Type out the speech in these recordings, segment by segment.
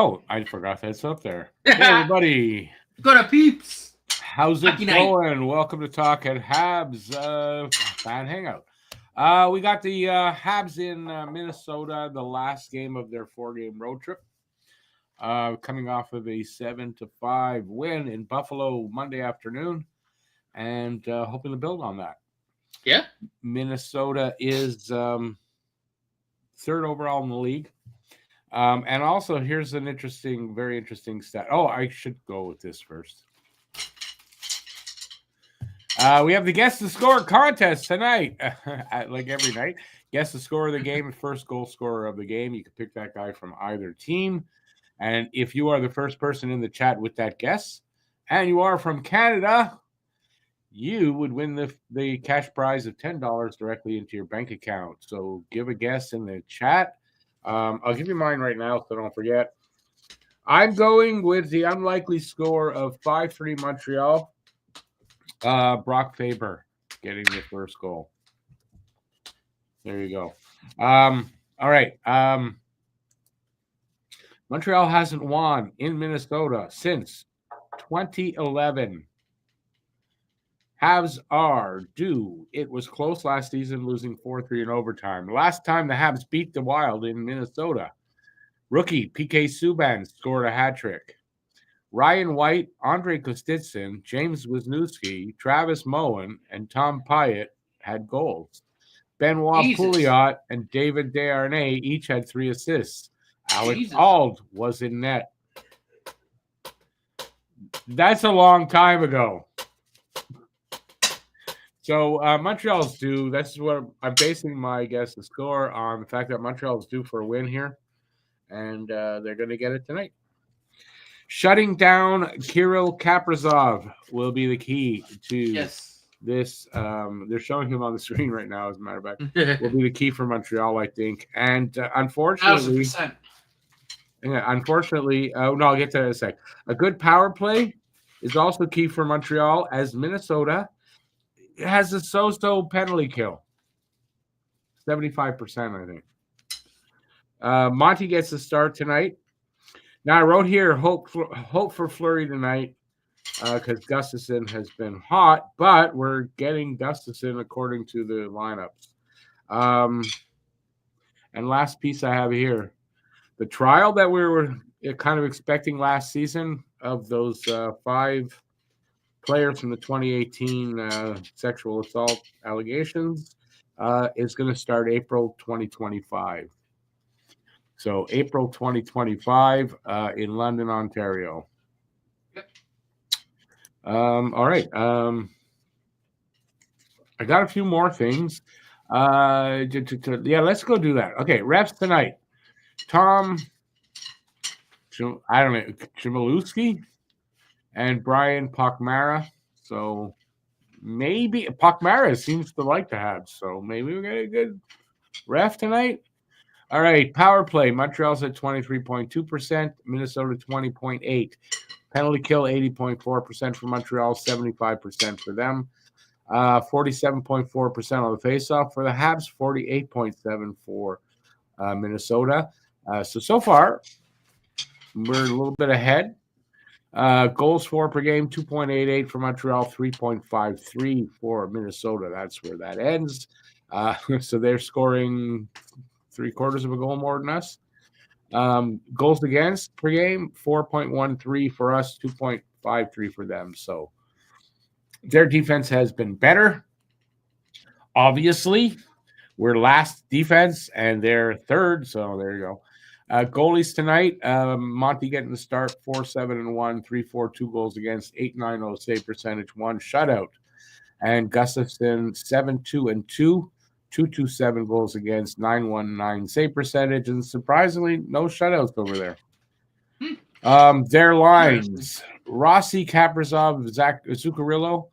Oh, I forgot that's up there. Hey, everybody. Go to peeps. How's it Hockey night. going? Welcome to Talk at Habs fan hangout. We got the Habs in Minnesota, the last game of their 4-game road trip. Coming off of a 7-5 win in Buffalo Monday afternoon, and hoping to build on that. Yeah. Minnesota is third overall in the league. And also, here's an very interesting stat. Oh, I should go with this first. We have the Guess the Score contest tonight, like every night. Guess the score of the game, first goal scorer of the game. You can pick that guy from either team. And if you are the first person in the chat with that guess, and you are from Canada, you would win the cash prize of $10 directly into your bank account. So give a guess in the chat. I'll give you mine right now so don't forget. I'm going with the unlikely score of 5-3 Montreal. Brock Faber getting the first goal. There you go. All right. Montreal hasn't won in Minnesota since 2011. Habs are due. It was close last season, losing 4-3 in overtime. Last time the Habs beat the Wild in Minnesota, rookie PK Subban scored a hat trick. Ryan White, Andre Kostitsyn, James Wisniewski, Travis Moen, and Tom Pyatt had goals. Benoit Pouliot and David Desharnais each had 3 assists. Alex Auld was in net. That's a long time ago. So Montreal's due. That's what I'm basing my guess the score on, the fact that Montreal's due for a win here, and they're going to get it tonight. Shutting down Kirill Kaprizov will be the key to this. They're showing him on the screen right now, as a matter of fact. Will be the key for Montreal, I think. And unfortunately, I'll get to that in a sec. A good power play is also key for Montreal, as Minnesota has a so-so penalty kill. 75%, I think. Monty gets the start tonight. Now, I wrote here, hope for Fleury tonight, because Gustafsson has been hot, but we're getting Gustafsson according to the lineups. And last piece I have here, the trial that we were kind of expecting last season of those 5 players from the 2018 sexual assault allegations is going to start April 2025. So April 2025 in London, Ontario. Yep. All right. I got a few more things. Let's go do that. Okay, refs tonight. Tom, Chmielewski and Brian Pochmara. So maybe Pochmara seems to like the Habs. So maybe we get a good ref tonight. All right, power play. Montreal's at 23.2%, Minnesota 20.8%. Penalty kill 80.4% for Montreal, 75% for them. 47.4% on the faceoff for the Habs, 48.7% for Minnesota. So far, we're a little bit ahead. Goals for per game, 2.88 for Montreal, 3.53 for Minnesota. That's where that ends. So they're scoring 3/4 of a goal more than us. Goals against per game, 4.13 for us, 2.53 for them. So their defense has been better. Obviously, we're last defense and they're third. So there you go. Goalies tonight, Monty getting the start, 4-7-1, 3-4, 2 goals against, 8.90 save percentage, 1 shutout. And Gustafsson, 7-2-2. 227 goals against, 919 save percentage, and surprisingly, no shutouts over there. Their lines: Rossi, Kaprizov, Zuccarello,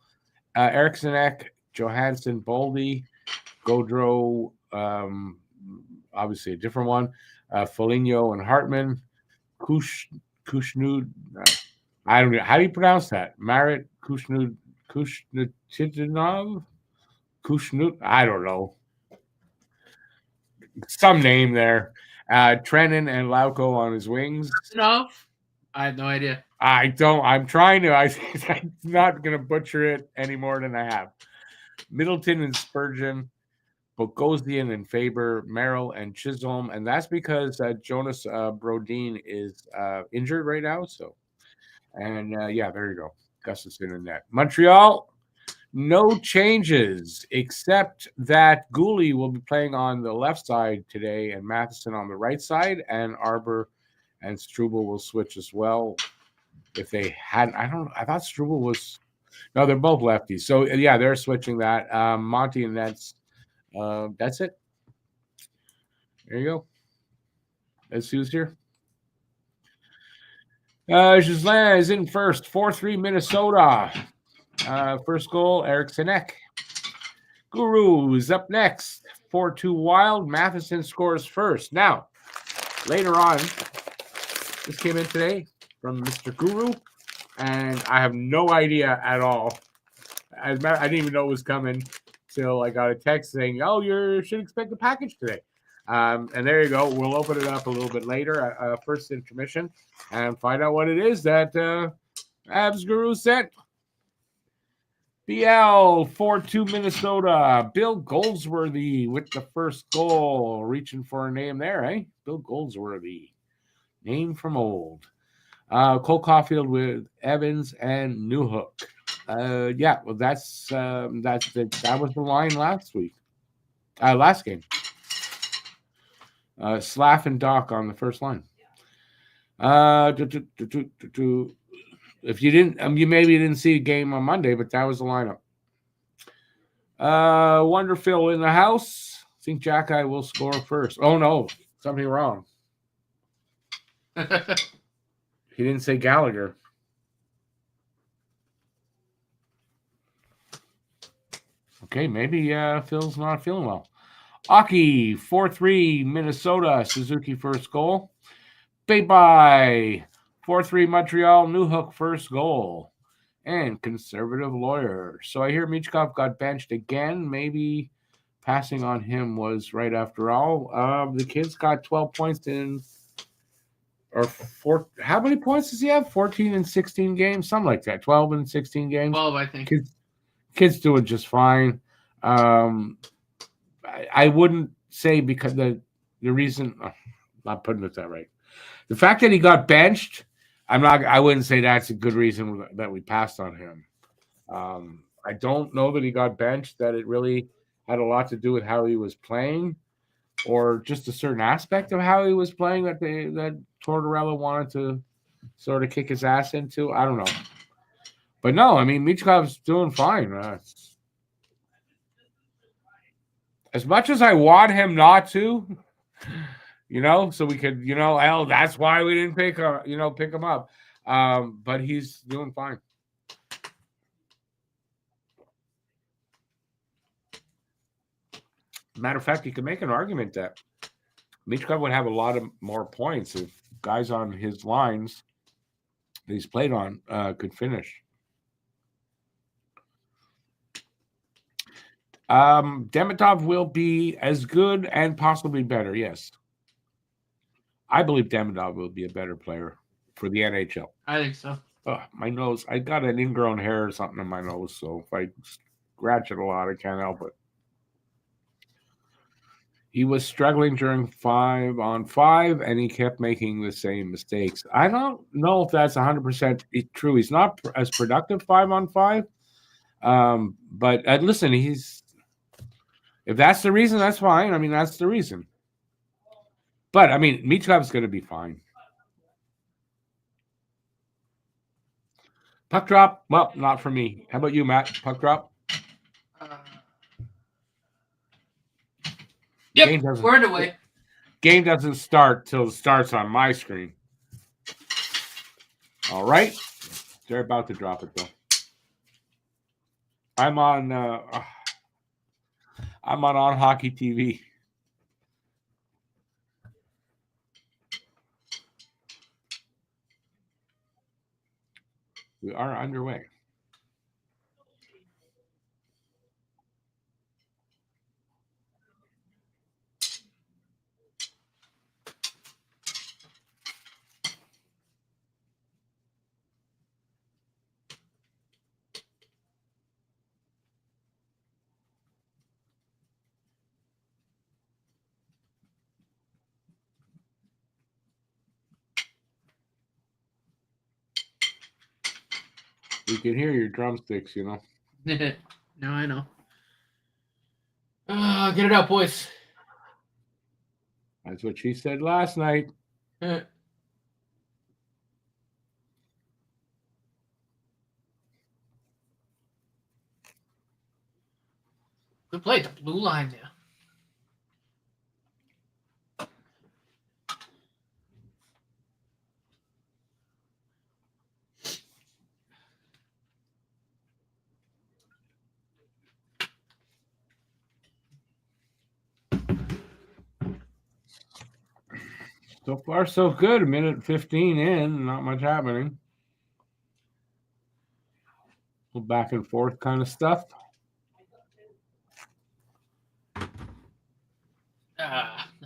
Eriksson Ek, Johansson, Boldy, Gaudreau, obviously a different one, Foligno and Hartman, Kushnud. I don't know. How do you pronounce that? Marit Kushnudinov? Kushnut? I don't know. Some name there. Trennan and Lauko on his wings. Enough. I have no idea. I'm trying to. I'm not going to butcher it any more than I have. Middleton and Spurgeon, Bogosian and Faber, Merrill and Chisholm. And that's because Jonas Brodin is injured right now. So, and yeah, there you go. Gustafson in net. Montreal, no changes except that Gooley will be playing on the left side today and Matheson on the right side, and Arbor and Struble will switch as well. If they hadn't, I thought Struble was, no, they're both lefties. So yeah, they're switching that. Monty and that's it. There you go. Let's see who's here. Gislain is in first, 4-3 Minnesota. First goal, Eric Sinek. Guru is up next, 4-2 Wild. Matheson scores first. Now, later on, this came in today from Mr. Guru, and I have no idea at all. I didn't even know it was coming till I got a text saying, "Oh, you should expect a package today." And there you go. We'll open it up a little bit later, first intermission, and find out what it is that Habs Guru sent. BL 4-2 Minnesota. Bill Goldsworthy with the first goal. Reaching for a name there, eh? Bill Goldsworthy. Name from old. Cole Caulfield with Evans and Newhook. Yeah, well, that was the line last week. Last game. Slaff and Doc on the first line. If you didn't, you maybe didn't see the game on Monday, but that was the lineup. Wonderful in the house. I think Jack-Eye will score first. Oh no, something wrong. He didn't say Gallagher. Okay, maybe Phil's not feeling well. Aki, 4-3 Minnesota. Suzuki first goal. Bye-bye. 4-3 Montreal. Newhook first goal. And conservative lawyer. So I hear Michkov got benched again. Maybe passing on him was right after all. The kid's got 12 points in, or how many points does he have? 14 and 16 games? Something like that. 12 and 16 games? 12, I think. Kid's doing just fine. I wouldn't say because the reason, not putting it that right. The fact that he got benched, I wouldn't say that's a good reason that we passed on him. I don't know that he got benched, that it really had a lot to do with how he was playing or just a certain aspect of how he was playing that Tortorella wanted to sort of kick his ass into. I don't know. But no, I mean, Michkov's doing fine. As much as I want him not to, so we could, that's why we didn't pick him up. But he's doing fine. Matter of fact, you can make an argument that Michkov would have a lot of more points if guys on his lines that he's played on could finish. Demidov will be as good and possibly better, yes. I believe Demidov will be a better player for the NHL. I think so. My nose, I got an ingrown hair or something in my nose, so if I scratch it a lot, I can't help it. He was struggling during 5-on-5, and he kept making the same mistakes. I don't know if that's 100% true. He's not as productive 5-on-5. But listen, if that's the reason, that's fine. I mean, that's the reason. But, I mean, Michkov's going to be fine. Puck drop? Well, not for me. How about you, Matt? Puck drop? Yep, squared away. Game doesn't start till it starts on my screen. All right. They're about to drop it, though. I'm on Hockey TV. We are underway. We can hear your drumsticks, you know. No, I know. Get it out, boys. That's what she said last night. Good play. The blue line there. So far, so good. 1:15 in, not much happening. A little back and forth kind of stuff.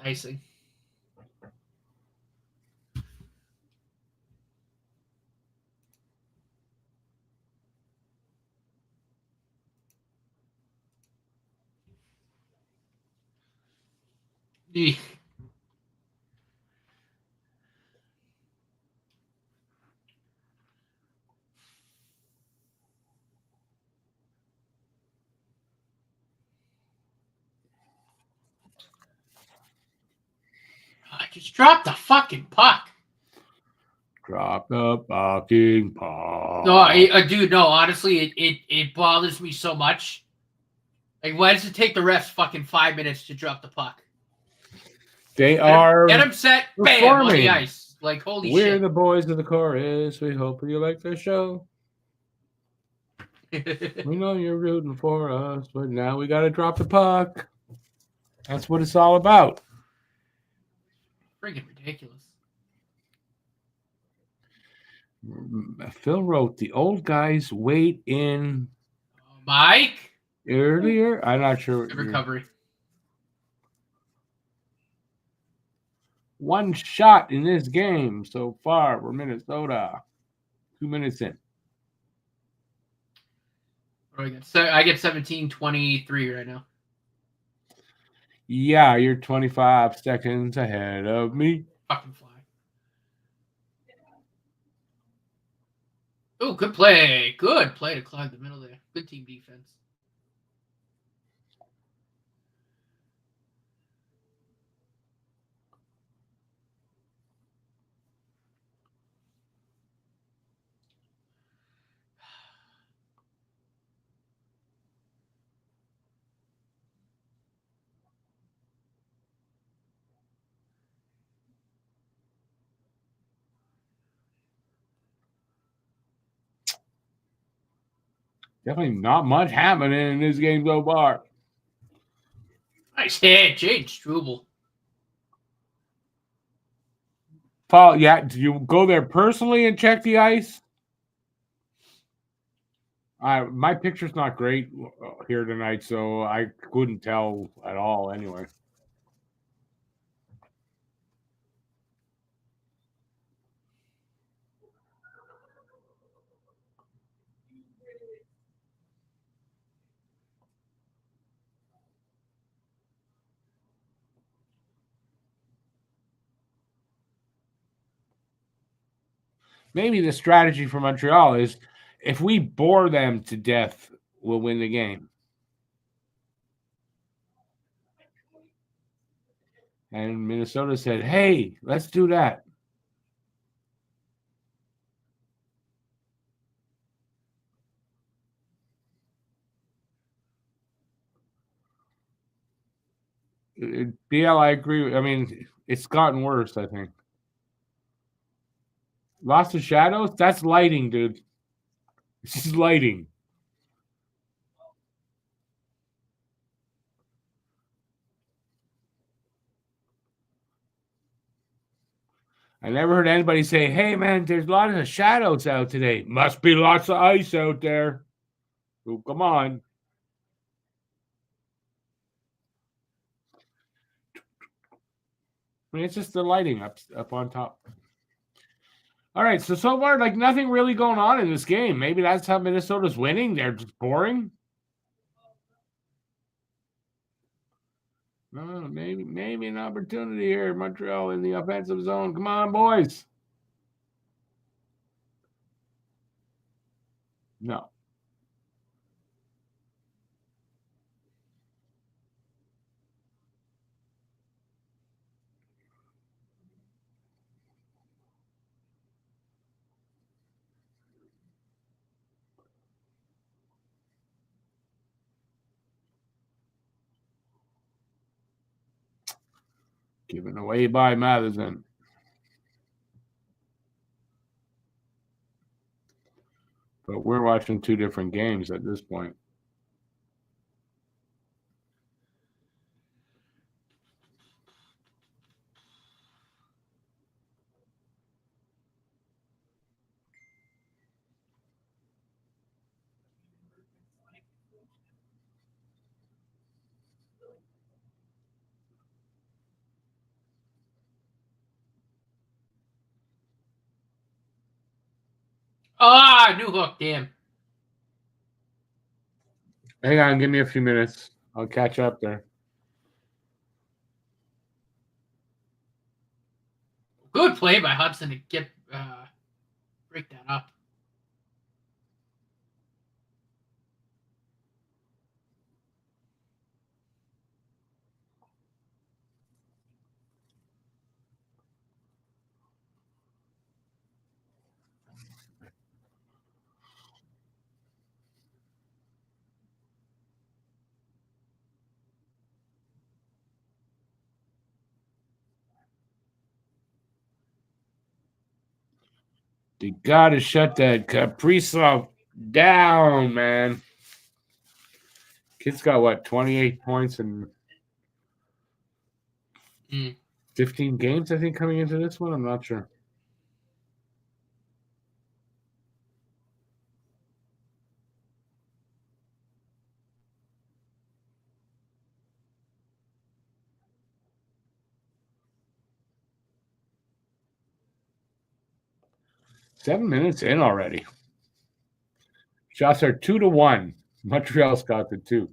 Icing. I just dropped the fucking puck. Drop the fucking puck. No, dude, no. Honestly, it bothers me so much. Like, why does it take the refs fucking 5 minutes to drop the puck? They Get are him set, bam, on the ice. Like, holy shit. We're the boys of the chorus. We hope you like the show. We know you're rooting for us, but now we got to drop the puck. That's what it's all about. Freaking ridiculous. Phil wrote, the old guys wait in. Mike? Earlier? I'm not sure. Good recovery. One shot in this game so far for Minnesota. 2 minutes in. I get 17-23 right now. Yeah, you're 25 seconds ahead of me. Fucking fly. Oh, good play. Good play to clog the middle there. Good team defense. Definitely not much happening in this game so far. Nice hit, Jade Struble. Paul, yeah, do you go there personally and check the ice? My picture's not great here tonight, so I couldn't tell at all anyway. Maybe the strategy for Montreal is if we bore them to death, we'll win the game. And Minnesota said, hey, let's do that. BL, I agree. I mean, it's gotten worse, I think. Lost of Shadows? That's lighting, dude. This is lighting. I never heard anybody say, hey, man, there's lots of shadows out today. Must be lots of ice out there. Oh, come on. I mean, it's just the lighting up on top. All right, so far, like, nothing really going on in this game. Maybe that's how Minnesota's winning. They're just boring. Maybe an opportunity here. Montreal in the offensive zone. Come on, boys. No. Given away by Madison. But we're watching two different games at this point. Ah, new hook, damn. Hang on, give me a few minutes. I'll catch up there. Good play by Hudson to get break that up. You gotta shut that Kaprizov down, man. Kid's got what, 28 points in 15 games, I think, coming into this one. I'm not sure. Seven minutes in already. Shots are 2-1. Montreal's got the 2.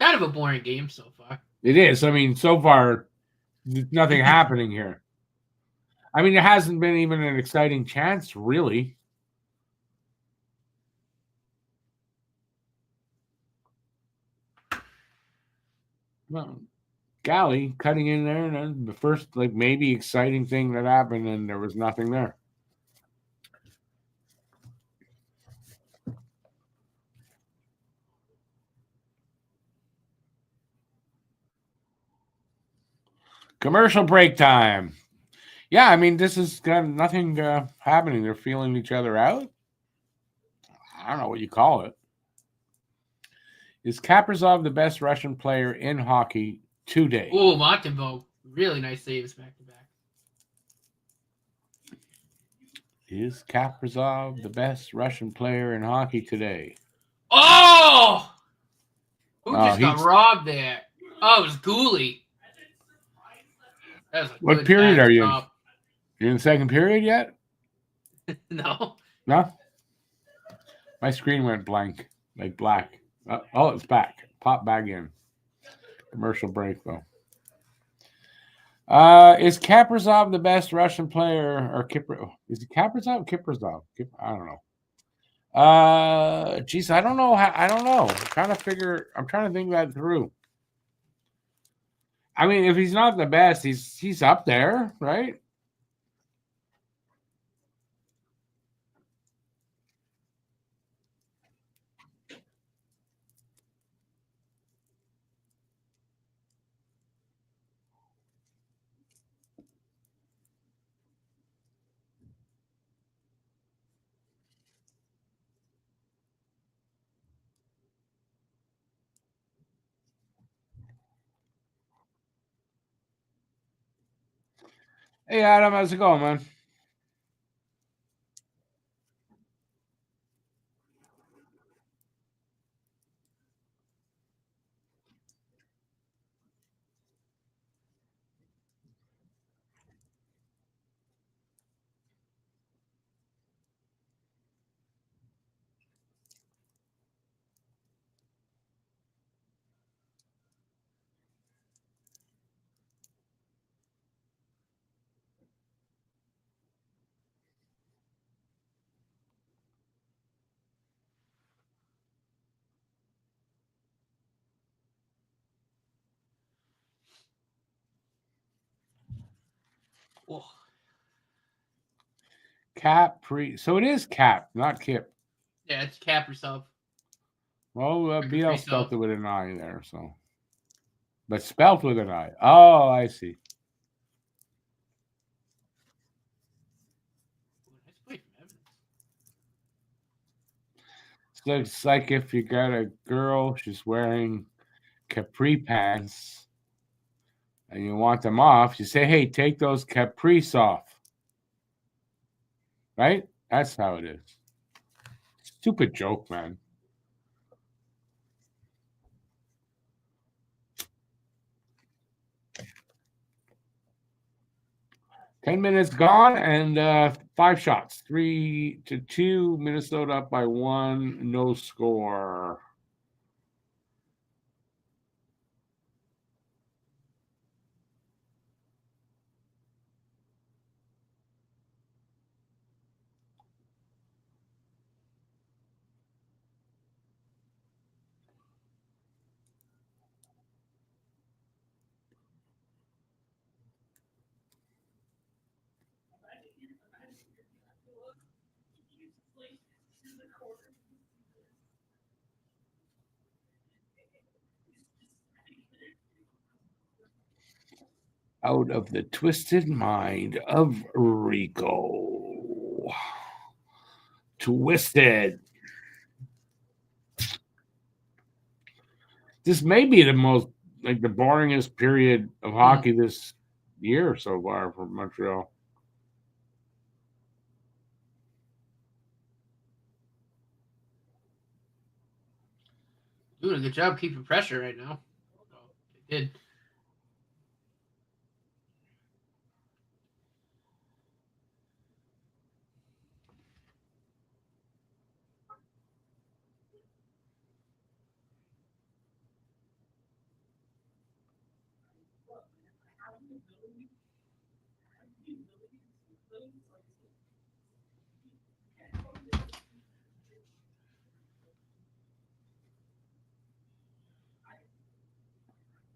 Kind of a boring game so far. It is. I mean, so far, nothing happening here. I mean, there hasn't been even an exciting chance, really. Well, Galley cutting in there, and then the first, like, maybe exciting thing that happened, and there was nothing there. Commercial break time. Yeah, I mean, this is got nothing happening. They're feeling each other out. I don't know what you call it. Is Kaprizov the best Russian player in hockey today? Oh, Montembeault. Really nice saves back to back. Is Kaprizov the best Russian player in hockey today? Oh! Who just got robbed there? Oh, it was Gooley. That was a What period are you in? Job. You're in the second period yet? No. No? My screen went blank, like black. Oh, it's back. Pop back in. Commercial break, though. Is Kaprizov the best Russian player, or is it Kaprizov? Kaprizov? I don't know. Geez, I don't know. I don't know. I'm trying to think that through. I mean, if he's not the best, he's up there, right? Hey, Adam, how's it going, man? Oh. Capri. So it is Cap, not Kip. Yeah, it's Cap yourself. Well, Capri BL Self. spelled it with an I there, so. But spelled with an I. Oh, I see. Nice play from Evans. Looks like if you got a girl, she's wearing capri pants, and you want them off, you say, hey, take those capris off. Right? That's how it is. Stupid joke, man. Ten minutes gone and 5 shots. 3-2. Minnesota up by 1. No score. Out of the twisted mind of Rico. Twisted. This may be the most, like, the boringest period of hockey this year so far for Montreal. Doing a good job keeping pressure right now. They did.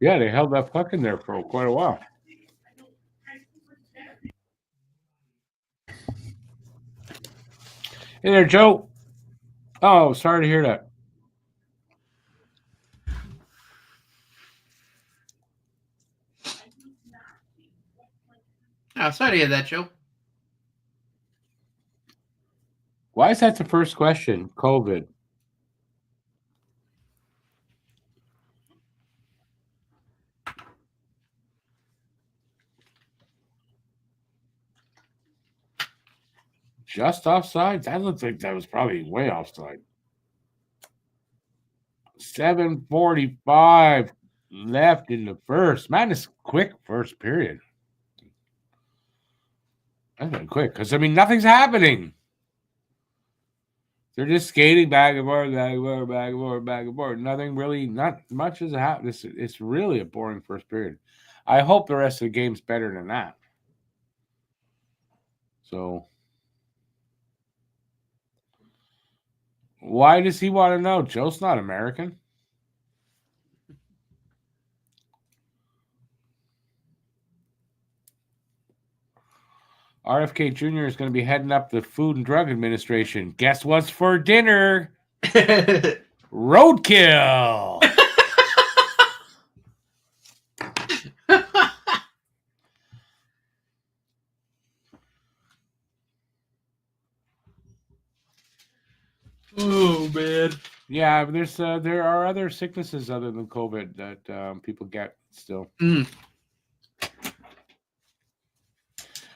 Yeah, they held that puck in there for quite a while. Hey there, Joe. Oh, sorry to hear that. Oh, sorry to hear that, Joe. Why is that the first question? COVID. Just offside? That looks like that was probably way offside. 7:45 left in the first. Man, it's quick first period. That's been quick because, I mean, nothing's happening. They're just skating back and forth, back and forth, back and forth, back and forth. Nothing really, not much has happened. It's really a boring first period. I hope the rest of the game's better than that. So, why does he want to know? Joe's not American. RFK Jr. is going to be heading up the Food and Drug Administration. Guess what's for dinner? Roadkill. Oh man. Yeah, but there are other sicknesses other than COVID that people get still.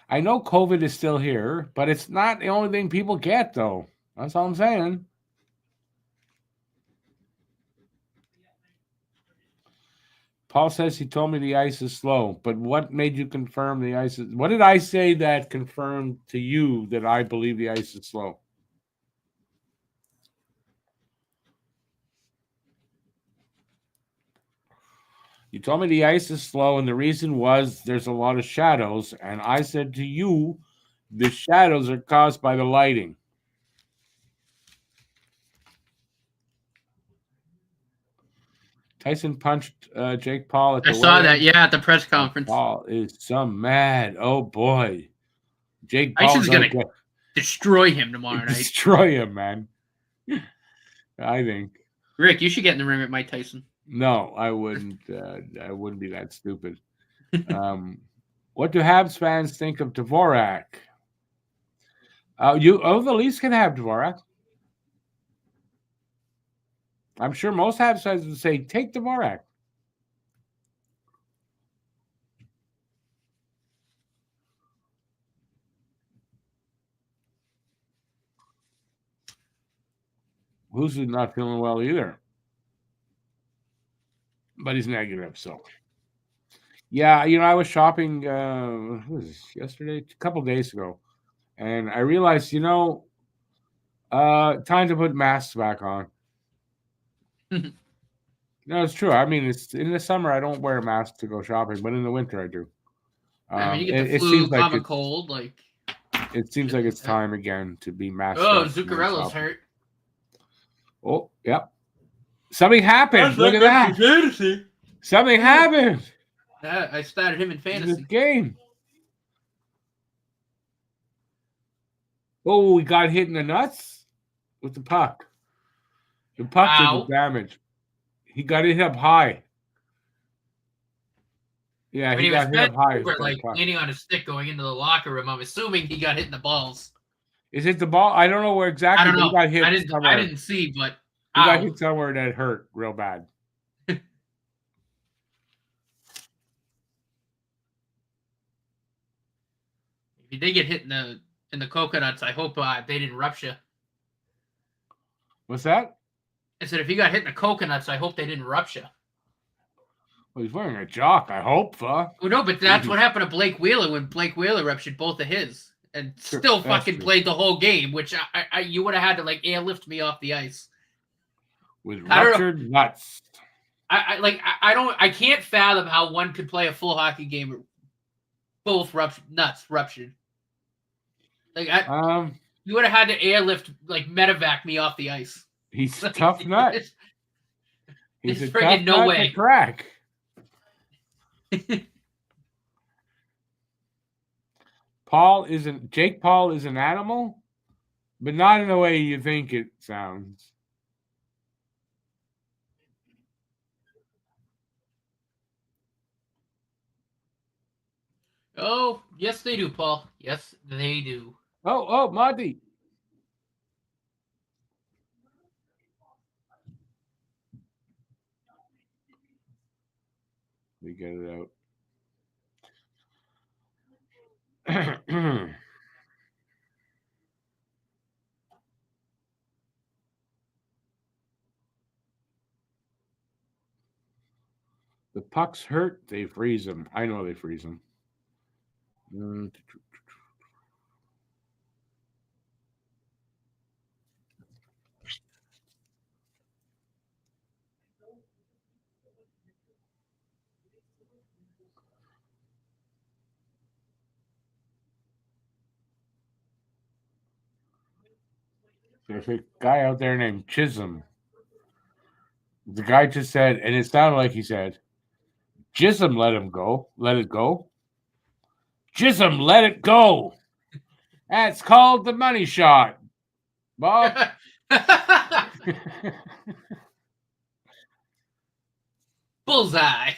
I know COVID is still here, but it's not the only thing people get, though. That's all I'm saying. Paul says he told me the ice is slow, but what made you confirm the ice is... What did I say that confirmed to you that I believe the ice is slow? You told me the ice is slow, and the reason was there's a lot of shadows, and I said to you, the shadows are caused by the lighting. Tyson punched Jake Paul at the I saw weigh-in. that, yeah, at the press conference. Paul is some mad. Oh boy, Jake Tyson's Paul gonna destroy him tomorrow night. Destroy him, man. I think. Rick, you should get in the ring with Mike Tyson. No, I wouldn't. I wouldn't be that stupid. What do Habs fans think of Dvorak? The Leafs can have Dvorak. I'm sure most Habs fans would say, take Dvorak. Who's not feeling well either. But he's negative, so. Yeah, I was shopping what was this, yesterday? A couple days ago. And I realized, time to put masks back on. No, it's true. I mean, it's in the summer I don't wear a mask to go shopping, but in the winter I do. I mean, you get the flu, common cold, like. It seems like it's time again to be masked. Oh, Zuccarello's hurt. Oh, yep. Something happened. Look at that. Fantasy. Something happened. I started him in fantasy. This game. Oh, he got hit in the nuts with the puck. The puck did the damage. He got hit up high. Yeah, he got hit up high. Like leaning on his stick going into the locker room. I'm assuming he got hit in the balls. Is it the ball? I don't know where exactly. I don't know. He got hit I didn't see, but he got hit somewhere that hurt real bad. If he did get hit in the coconuts, I hope they didn't rupture. What's that? I said if he got hit in the coconuts, I hope they didn't rupture. Well, he's wearing a jock, I hope. Well, no, but that's what happened to Blake Wheeler when Blake Wheeler ruptured both of his and still fucking played the whole game, which you would have had to like airlift me off the ice. With ruptured nuts. I can't fathom how one could play a full hockey game with both nuts ruptured. Like you would have had to airlift, like medevac me off the ice. He's a tough nut. He's a tough friggin' no way to crack. Jake Paul is an animal, but not in the way you think it sounds. Oh, yes they do, Paul. Yes, they do. Oh, Monty. We get it out. The pucks hurt, they freeze them. I know they freeze them. There's a guy out there named Chisholm. The guy just said, and it sounded like he said, Chisholm, let him go. Let it go. Chisholm, let it go. That's called the money shot. Bob. Bullseye.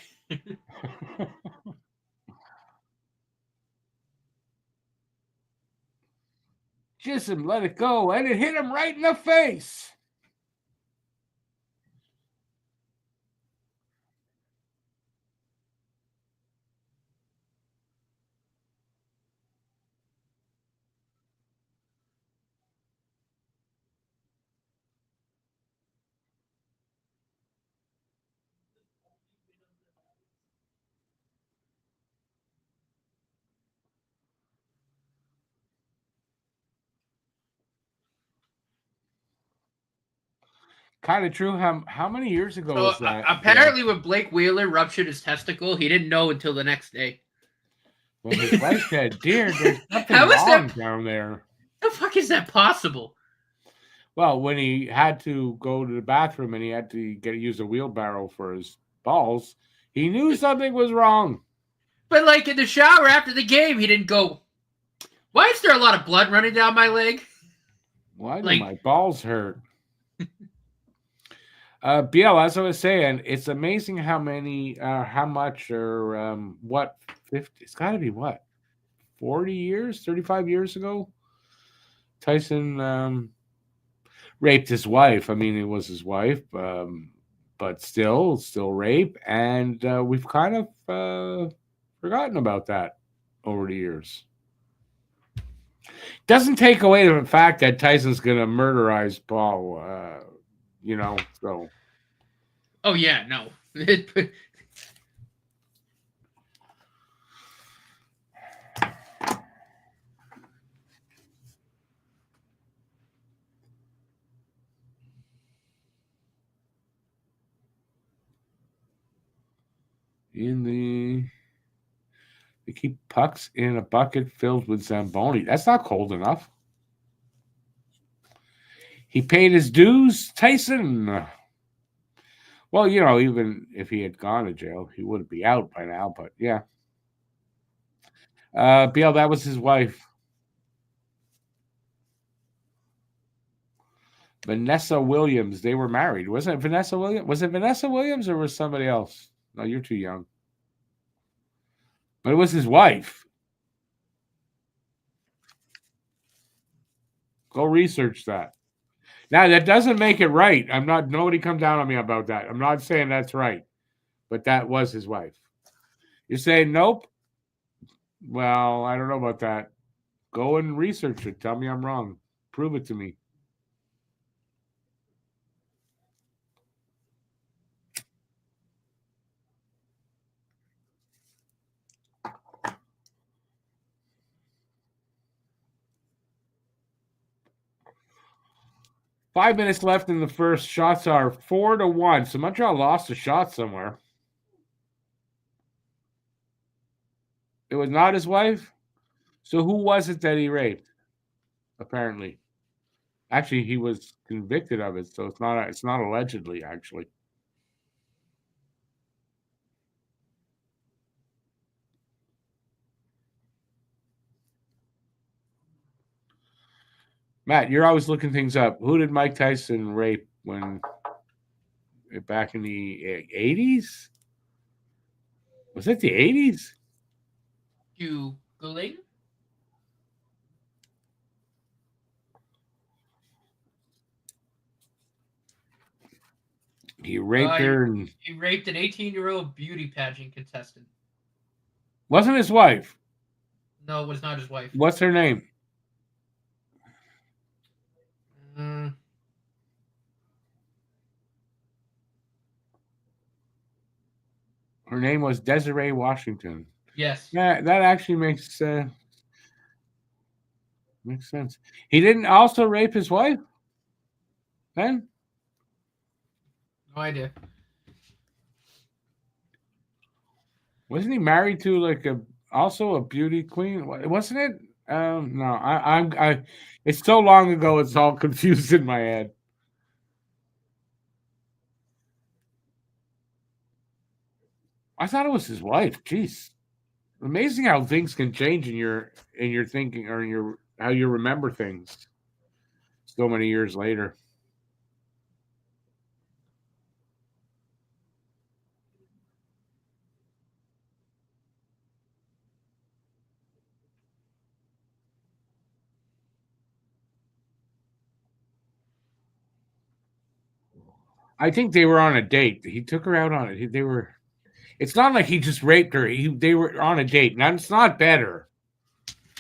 Chisholm, let it go. And it hit him right in the face. Kind of true. How many years ago was that? Apparently, when Blake Wheeler ruptured his testicle, he didn't know until the next day. Well, his wife said, "Dear, there's nothing wrong down there." How the fuck is that possible? Well, when he had to go to the bathroom and he had to use a wheelbarrow for his balls, he knew something was wrong. But like in the shower after the game, he didn't go, why is there a lot of blood running down my leg? Why do my balls hurt? BL, as I was saying, it's amazing how much, or what, 50, it's got to be what, 40 years, 35 years ago, Tyson raped his wife. I mean, it was his wife, but still rape. And we've kind of forgotten about that over the years. Doesn't take away the fact that Tyson's going to murderize Paul, so. Oh, yeah, no. They keep pucks in a bucket filled with Zamboni. That's not cold enough. He paid his dues, Tyson. Well, even if he had gone to jail, he wouldn't be out by now, but yeah. BL, that was his wife. Vanessa Williams. They were married. Wasn't it Vanessa Williams? Was it Vanessa Williams or was somebody else? No, you're too young. But it was his wife. Go research that. Now, that doesn't make it right. Nobody come down on me about that. I'm not saying that's right. But that was his wife. You're saying nope? Well, I don't know about that. Go and research it. Tell me I'm wrong. Prove it to me. Five minutes left in the first. Shots are 4-1. So Montreal lost a shot somewhere. It was not his wife? So who was it that he raped? Apparently. Actually, he was convicted of it, so it's not allegedly, actually. Matt, you're always looking things up. Who did Mike Tyson rape back in the 80s? Was it the 80s? You Googling? He raped her. He raped an 18-year-old beauty pageant contestant. Wasn't his wife? No, it was not his wife. What's her name? Her name was Desiree Washington. Yes. That actually makes sense. He didn't also rape his wife? Then? No idea. Wasn't he married to also a beauty queen? Wasn't it? No, I. It's so long ago. It's all confused in my head. I thought it was his wife. Jeez, amazing how things can change in your thinking or in how you remember things. So many years later. I think they were on a date. He took her out on it. They were. It's not like he just raped her. They were on a date. Now it's not better.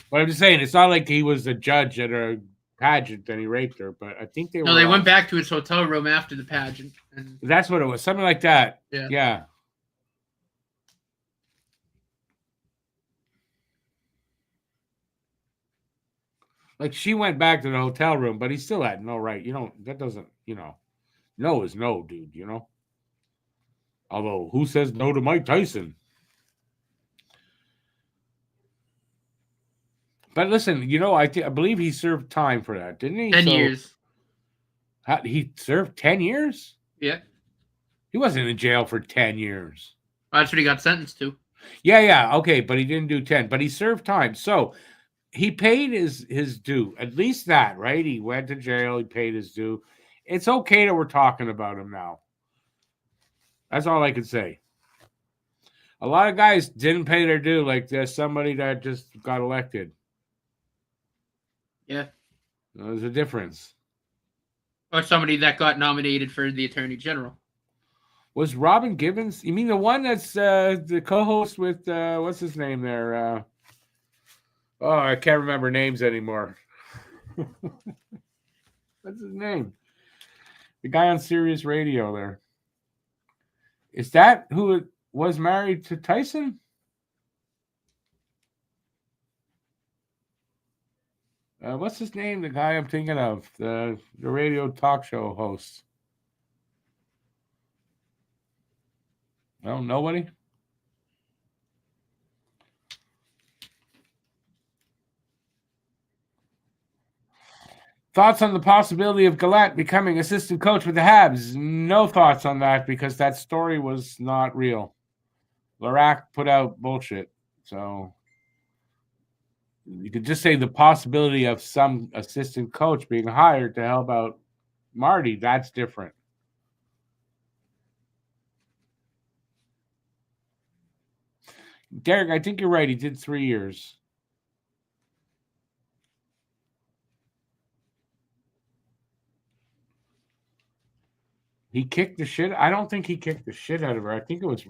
But I'm just saying, it's not like he was a judge at a pageant and he raped her. But I think they were. No, they went back to his hotel room after the pageant. And that's what it was. Something like that. Yeah. Like she went back to the hotel room, but he still had no right. That doesn't, no is no, dude, Although, who says no to Mike Tyson? But listen, I believe he served time for that, didn't he? 10 years. He served 10 years? Yeah. He wasn't in jail for 10 years. That's what he got sentenced to. Yeah. Okay, but he didn't do 10. But he served time. So he paid his due. At least that, right? He went to jail. He paid his due. It's okay that we're talking about him now. That's all I can say. A lot of guys didn't pay their due, like there's somebody that just got elected. Yeah. There's a difference. Or somebody that got nominated for the Attorney General. Was Robin Givens? You mean the one that's the co-host with what's his name there? I can't remember names anymore. What's his name? The guy on Sirius Radio there. Is that who was married to Tyson? What's his name? The guy I'm thinking of, the radio talk show host. No, nobody. Thoughts on the possibility of Gallant becoming assistant coach with the Habs? No thoughts on that because that story was not real. Larac put out bullshit. So you could just say the possibility of some assistant coach being hired to help out Marty. That's different. Derek, I think you're right. He did 3 years. He kicked the shit. I don't think he kicked the shit out of her. I think it was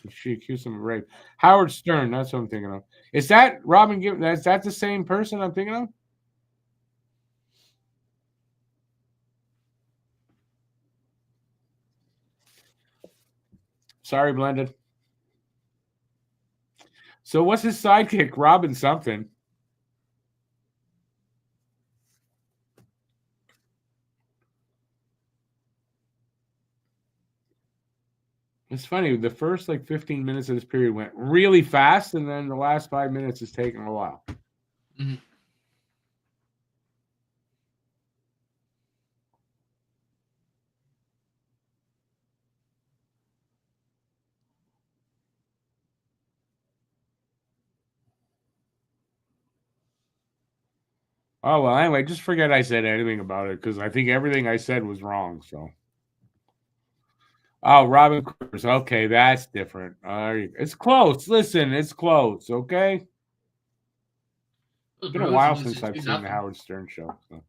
she accused him of rape. Howard Stern. That's what I'm thinking of. Is that Robin Givens? Is that the same person I'm thinking of? Sorry, blended. So what's his sidekick? Robin something. It's funny. The first 15 minutes of this period went really fast, and then the last 5 minutes is taking a while. Mm-hmm. Oh, well, anyway, just forget I said anything about it because I think everything I said was wrong. So, Robin Quivers. Okay, that's different. It's close. Listen, it's close. Okay. It's been a while since I've seen the Howard Stern show. So.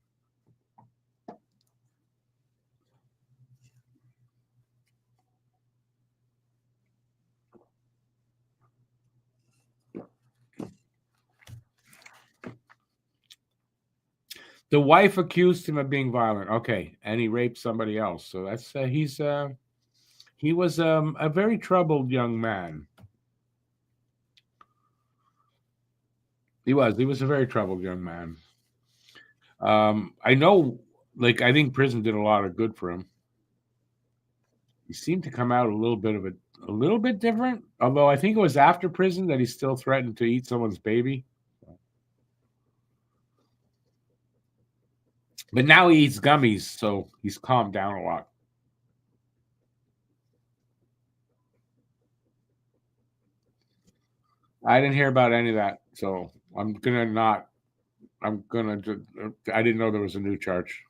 The wife accused him of being violent. Okay, and he raped somebody else. So that's he was a very troubled young man. He was a very troubled young man. I know, I think prison did a lot of good for him. He seemed to come out a little bit different. Although I think it was after prison that he still threatened to eat someone's baby. But now he eats gummies, so he's calmed down a lot. I didn't hear about any of that, so I didn't know there was a new charge.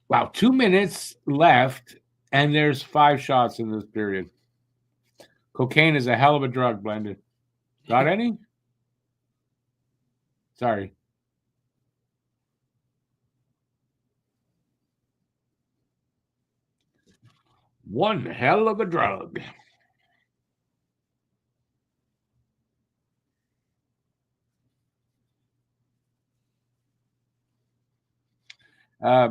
Wow, 2 minutes left, and there's 5 shots in this period. Cocaine is a hell of a drug, blended. Got any? Sorry. One hell of a drug.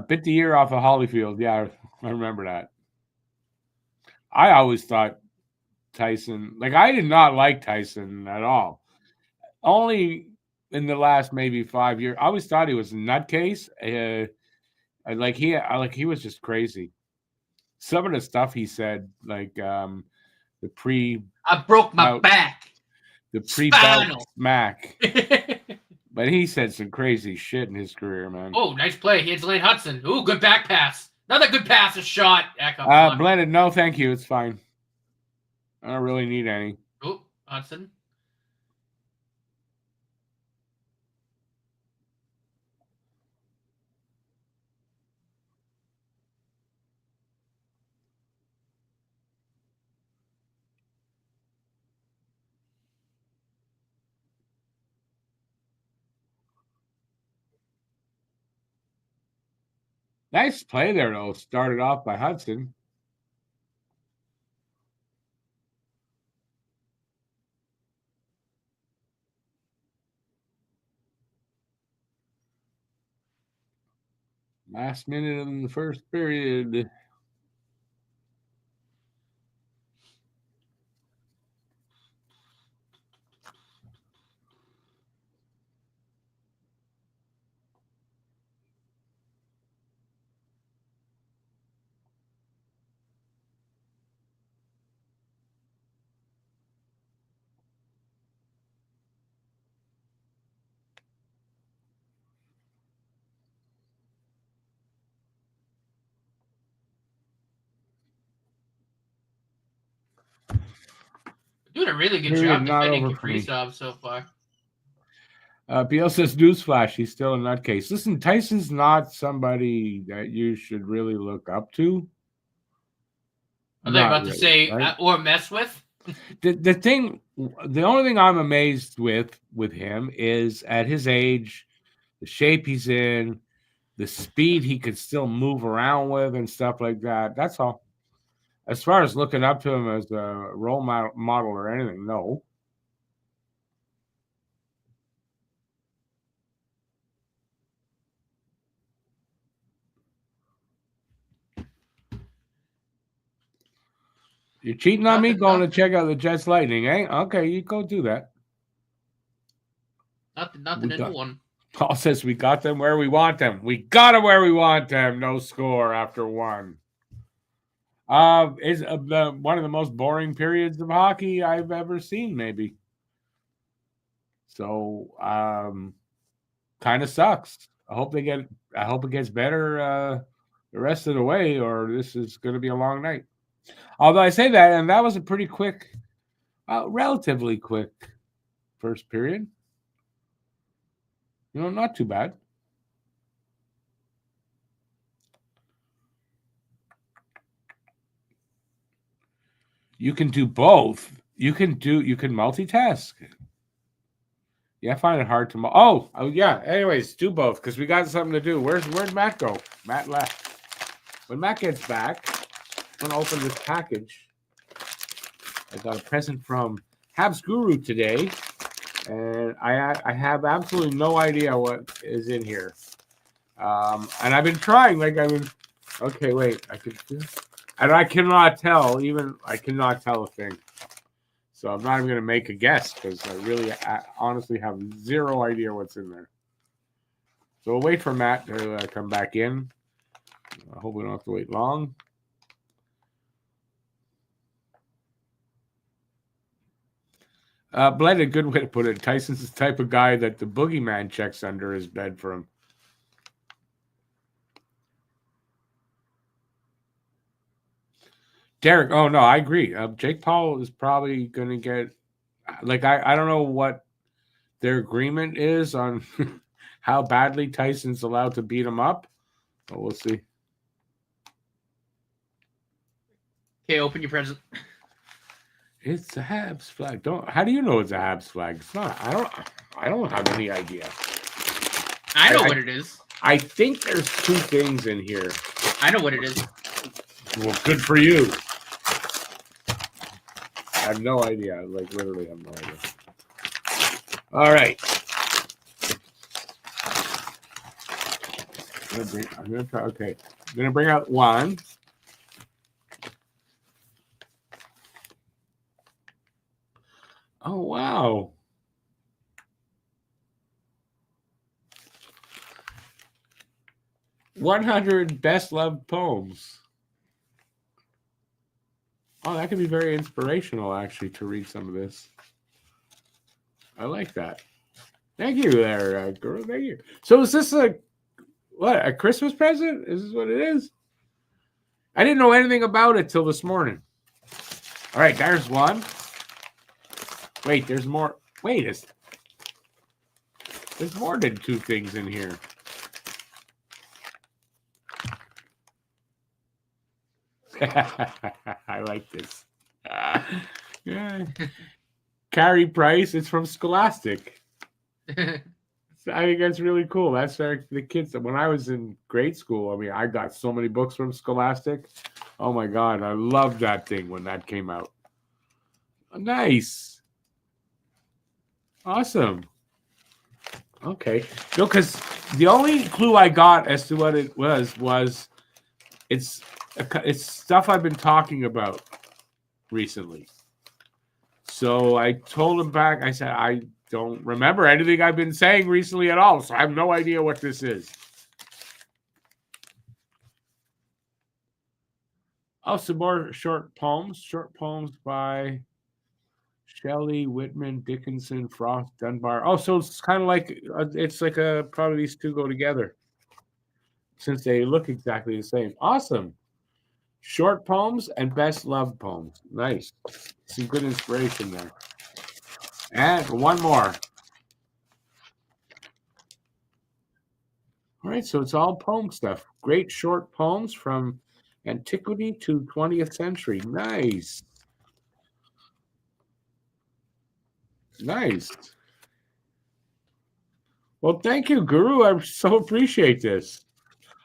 Bit the ear off of Holyfield. Yeah, I remember that. I always thought Tyson, I did not like Tyson at all. Only in the last maybe 5 years, I always thought he was a nutcase. He was just crazy. Some of the stuff he said, I broke my back. The pre-belt smack. But he said some crazy shit in his career, man. Oh, nice play. Here's Lane Hudson. Ooh, good back pass. Another good pass. A shot. Blended, no, thank you. It's fine. I don't really need any. Oh, Hudson. Nice play there, though. Started off by Hudson. Last minute in the first period. Doing a really good job defending Kaprizov so far. PL says, newsflash, he's still a nutcase. Listen, Tyson's not somebody that you should really look up to. Are they about to say, right? Or mess with? The only thing I'm amazed with him is at his age, the shape he's in, the speed he could still move around with and stuff like that. That's all. As far as looking up to him as a role model or anything, no. You're cheating on me going to check out the Jets Lightning, eh? Okay, you go do that. Nothing in one. Paul says we got them where we want them. We got them where we want them. No score after one. Is one of the most boring periods of hockey I've ever seen, maybe. So, kind of sucks. I hope it gets better the rest of the way, or this is going to be a long night. Although I say that, and that was a pretty quick, relatively quick first period. Not too bad. You can do both. You can multitask. Yeah, I find it hard to. Oh, yeah. Anyways, do both because we got something to do. Where'd Matt go? Matt left. When Matt gets back, I'm gonna open this package. I got a present from Habs Guru today, and I have absolutely no idea what is in here. And I've been trying. Okay, wait. And I cannot tell. I cannot tell a thing. So I'm not even going to make a guess because I honestly have zero idea what's in there. So we'll wait for Matt to come back in. I hope we don't have to wait long. Blended, good way to put it. Tyson's the type of guy that the boogeyman checks under his bed for him. Derek, oh no, I agree. Jake Paul is probably going to get, I don't know what their agreement is on how badly Tyson's allowed to beat him up, but we'll see. Okay, open your present. It's a Habs flag. How do you know it's a Habs flag? It's not. I don't have any idea. I know what it is. I think there's two things in here. I know what it is. Well, good for you. I have no idea. Literally have no idea. All right. I'm going to try. Okay. I'm going to bring out one. Oh, wow. "100 best loved poems." Oh, that could be very inspirational, actually, to read some of this. I like that. Thank you there, girl. Thank you. So is this a Christmas present? Is this what it is? I didn't know anything about it till this morning. All right, there's one. Wait, there's more. Wait, there's more than 2 things in here. I like this. Yeah. Carey Price. It's from Scholastic. I think that's really cool. That's the kids. When I was in grade school, I mean, I got so many books from Scholastic. Oh my God, I loved that thing when that came out. Nice. Awesome. Okay. No, because the only clue I got as to what it was it's stuff I've been talking about recently. So I told him back, I said, I don't remember anything I've been saying recently at all, so I have no idea what this is. Oh, some more short poems by Shelley, Whitman, Dickinson, Frost, Dunbar. Oh, so it's kind of like probably these 2 go together since they look exactly the same. Awesome. Short poems and best love poems. Nice. Some good inspiration there. And one more. All right, so it's all poem stuff. Great short poems from antiquity to 20th century. Nice. Nice. Well, thank you, Guru. I so appreciate this.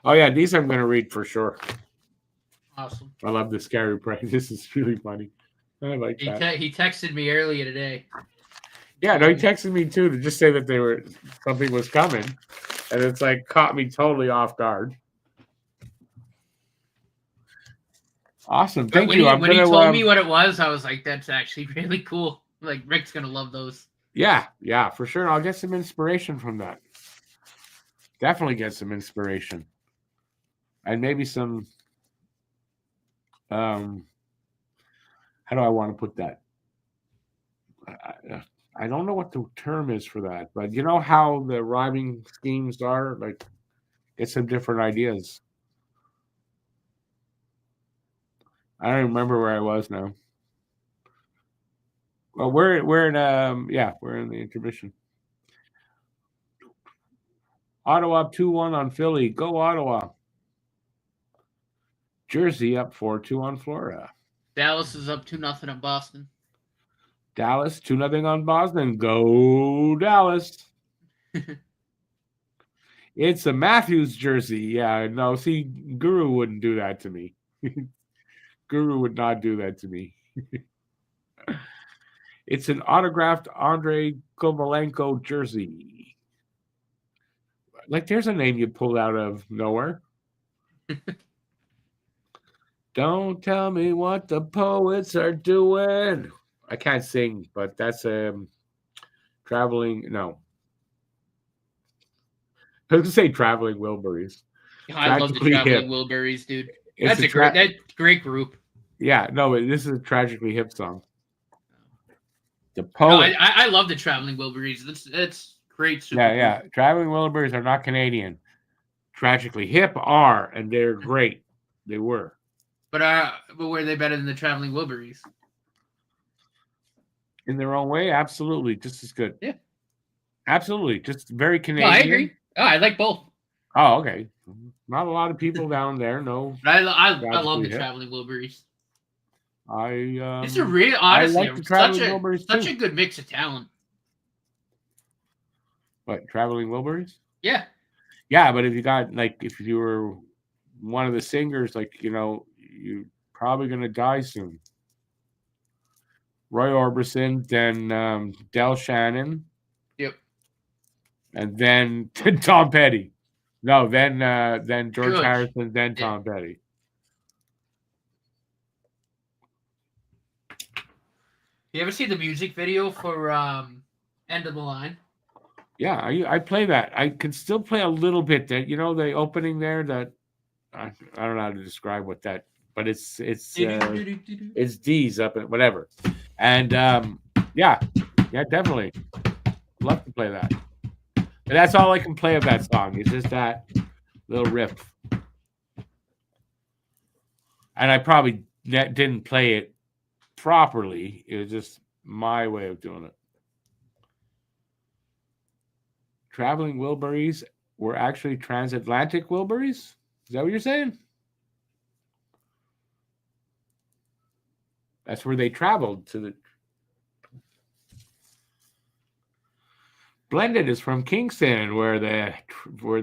Oh, yeah, these I'm going to read for sure. Awesome. I love the Scary Prey. This is really funny. I like that. He texted me earlier today. Yeah, no, he texted me too to just say that something was coming. And it's like caught me totally off guard. Awesome. Thank you. When he told me what it was, I was like, that's actually really cool. Like, Rick's going to love those. Yeah, for sure. I'll get some inspiration from that. Definitely get some inspiration. And maybe some, how do I want to put that? I don't know what the term is for that, but you know how the rhyming schemes are? Like, get some different ideas. I don't remember where I was now. Well, we're in the intermission. Ottawa 2-1 on Philly. Go Ottawa. Jersey up 4-2 on Florida. Dallas is up 2-0 on Boston. Dallas 2-0 on Boston. Go Dallas. It's a Matthews jersey. Yeah, no, see, Guru wouldn't do that to me. Guru would not do that to me. It's an autographed Andrei Kovalenko jersey. Like, there's a name you pulled out of nowhere. Don't tell me what the poets are doing. I can't sing, but that's traveling. No, I was gonna say Traveling Wilburys. I love the Traveling Wilburys, dude. That's a great group. Yeah, no, this is a Tragically Hip song. The poet. No, I love the Traveling Wilburys. That's great. Yeah. Traveling Wilburys are not Canadian. Tragically Hip are, and they're great. They were. But were they better than the Traveling Wilburys? In their own way, absolutely, just as good. Yeah, absolutely, just very Canadian. No, I agree. Oh, I like both. Oh, okay. Not a lot of people down there. No, I love the Traveling Wilburys. It's a real, honestly, like such a good mix of talent. What, Traveling Wilburys? Yeah. Yeah, but if you were one of the singers, you're probably gonna die soon. Roy Orbison, then Del Shannon. Yep. And then Tom Petty. No, then George Harrison, then Tom Petty. You ever see the music video for End of the Line? Yeah, I play that. I can still play a little bit. That the opening there. That I don't know how to describe what that, but it's D's up and whatever. And yeah, definitely love to play that. And that's all I can play of that song. It's just that little riff. And I probably didn't play it properly. It was just my way of doing it. Traveling Wilburys were actually transatlantic Wilburys? Is that what you're saying? That's where they traveled to the... Blended is from Kingston, where the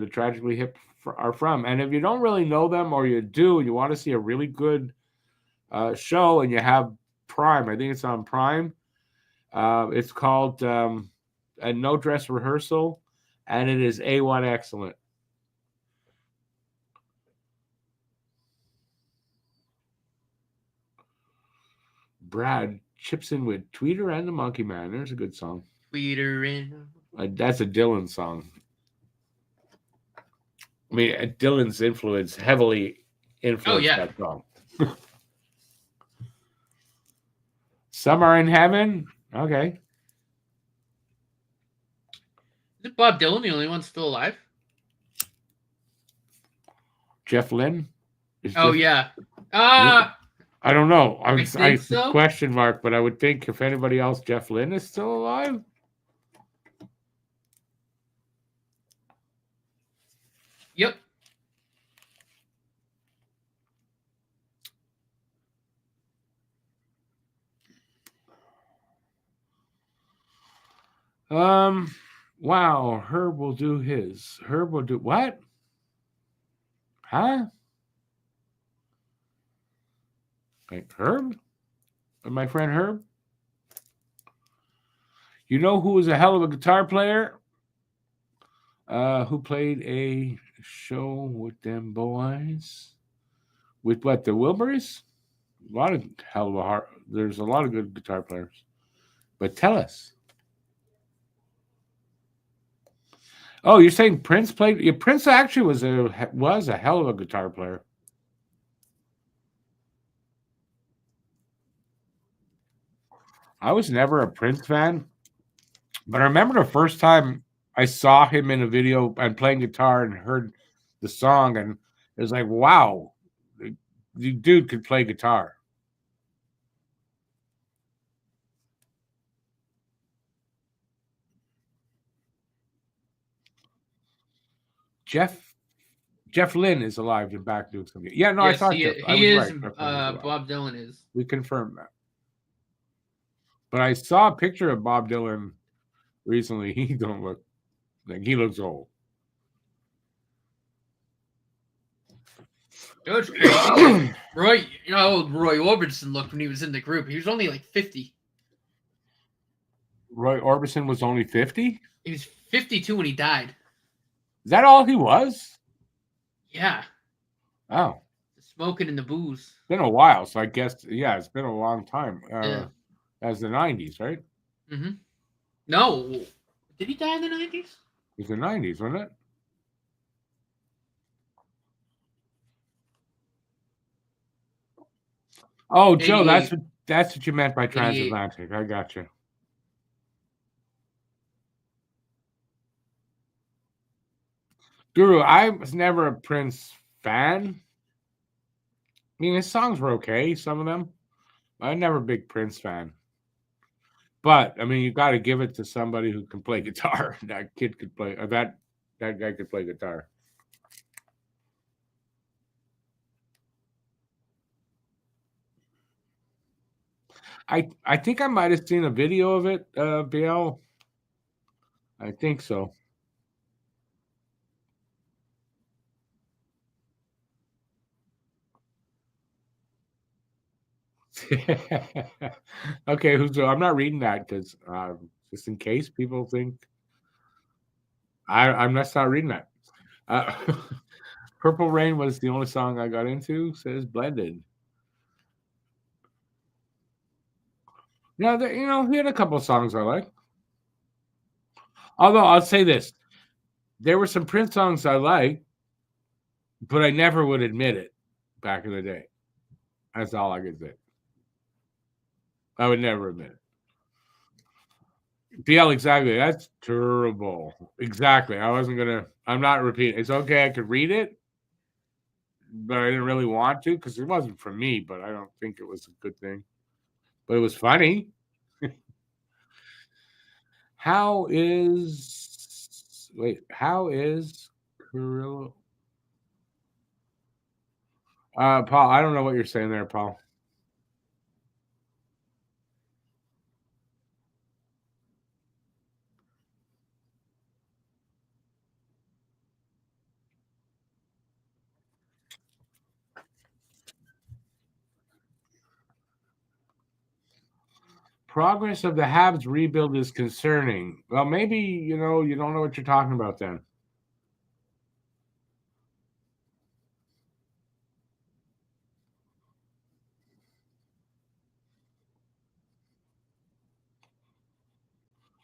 Tragically Hip are from. And if you don't really know them, or you do, and you want to see a really good show, and you have Prime, I think it's on Prime. It's called A No Dress Rehearsal, and it is A1 excellent. Brad chips in with Tweeter and the Monkey Man. There's a good song. Tweeter in. That's a Dylan song. I mean, Dylan's influence heavily influenced that song. Summer in Heaven. Okay. Is Bob Dylan the only one still alive? Jeff Lynne? Yeah. I don't know. I so. Question mark, but I would think if anybody else, Jeff Lynne is still alive. Yep. Wow. Herb will do his. Herb will do what? Huh? Like Herb? My friend Herb? You know who was a hell of a guitar player? Who played a show with them boys? With what, the Wilburys? A lot of hell of a heart. There's a lot of good guitar players. But tell us. Oh, you're saying Prince played? Yeah, Prince actually was a hell of a guitar player. I was never a Prince fan, but I remember the first time I saw him in a video and playing guitar and heard the song, and it was like, wow, the dude could play guitar. Jeff Lynne is alive and back doing something. Yeah, no, yes, I thought he is. Right. Bob Dylan is. We confirmed that. But I saw a picture of Bob Dylan recently. He don't look like he looks old. That's crazy. Roy Orbison looked when he was in the group. He was only like 50. Roy Orbison was only 50? He was 52 when he died. Is that all he was? Yeah. Oh. Smoking and the booze. It's been a while, so I guess, yeah, it's been a long time. As the 90s, right? Mm-hmm. No. Did he die in the 90s? It was the 90s, wasn't it? Oh, Joe, that's what you meant by transatlantic. I got you. Guru, I was never a Prince fan. I mean, his songs were okay, some of them. I'm never a big Prince fan. But I mean, you got to give it to somebody who can play guitar. That kid could play. That guy could play guitar. I think I might have seen a video of it, BL. I think so. Okay, I'm not reading that because just in case people think I'm not reading that. Purple Rain was the only song I got into. Says Blended. Yeah, he had a couple of songs I like. Although I'll say this, there were some Prince songs I like, but I never would admit it back in the day. That's all I could say. I would never admit PL, exactly. That's terrible. Exactly. I'm not repeating. It's okay. I could read it, but I didn't really want to because it wasn't for me, but I don't think it was a good thing. But it was funny. How is Carrillo? Paul, I don't know what you're saying there, Paul. Progress of the Habs rebuild is concerning. Well, maybe you don't know what you're talking about then.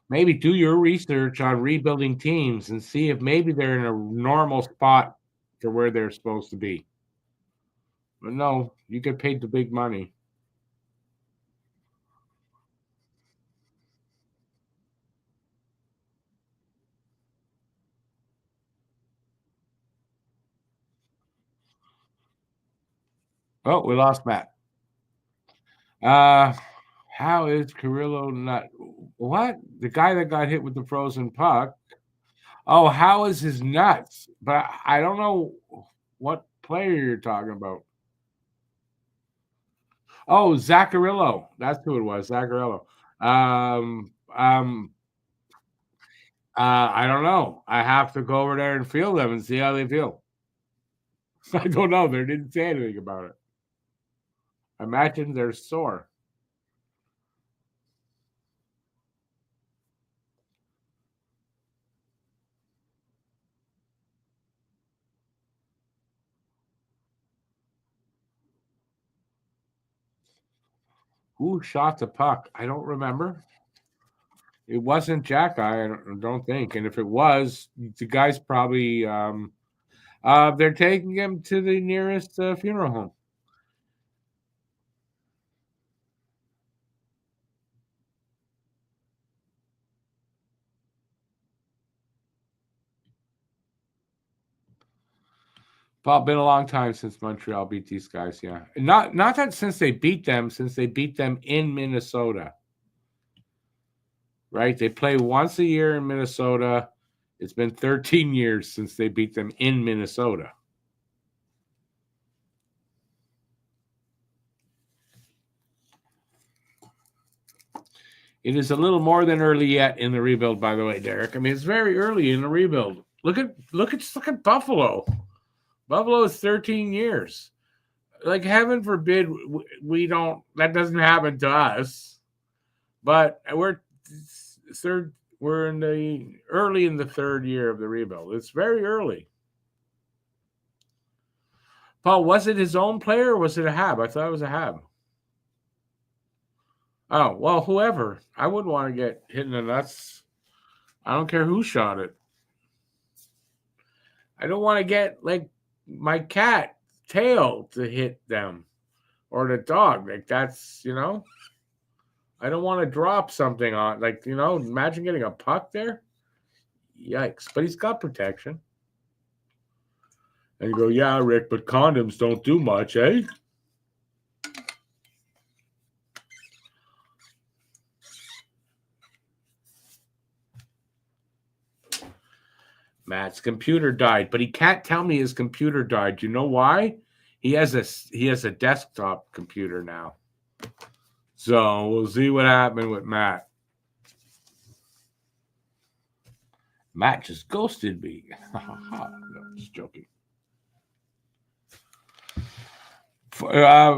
Maybe do your research on rebuilding teams and see if maybe they're in a normal spot to where they're supposed to be. But no, you get paid the big money. Oh, we lost Matt. How is Carrillo not what? The guy that got hit with the frozen puck. Oh, how is his nuts? But I don't know what player you're talking about. Oh, Zaccarillo. That's who it was, Zaccarillo. I don't know. I have to go over there and feel them and see how they feel. I don't know. They didn't say anything about it. I imagine they're sore. Who shot the puck? I don't remember. It wasn't Jack. I don't think. And if it was, the guy's probably they're taking him to the nearest funeral home. Well, been a long time since Montreal beat these guys. Yeah, not that since they beat them in Minnesota. Right? They play once a year in Minnesota. It's been 13 years since they beat them in Minnesota. It is a little more than early yet in the rebuild, by the way, Derek. I mean, it's very early in the rebuild. Look at Buffalo. Buffalo is 13 years. Like, heaven forbid we don't. That doesn't happen to us. But we're in the early in the third year of the rebuild. It's very early. Paul, was it his own player or was it a Hab? I thought it was a Hab. Oh, well, whoever. I wouldn't want to get hit in the nuts. I don't care who shot it. I don't want to get, like, my cat tail to hit them or the dog. Like, that's, I don't want to drop something on, like, imagine getting a puck there. Yikes. But he's got protection. And you go, yeah, Rick, but condoms don't do much, eh? Matt's computer died, but he can't tell me his computer died. You know why? He has a desktop computer now. So we'll see what happened with Matt. Matt just ghosted me. No, just joking.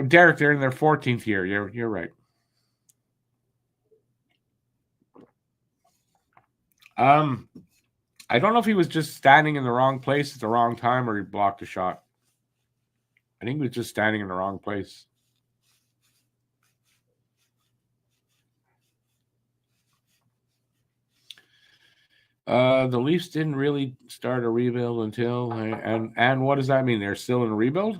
Derek, they're in their 14th year. You're right. I don't know if he was just standing in the wrong place at the wrong time or he blocked a shot. I think he was just standing in the wrong place. The Leafs didn't really start a rebuild until and what does that mean? They're still in a rebuild?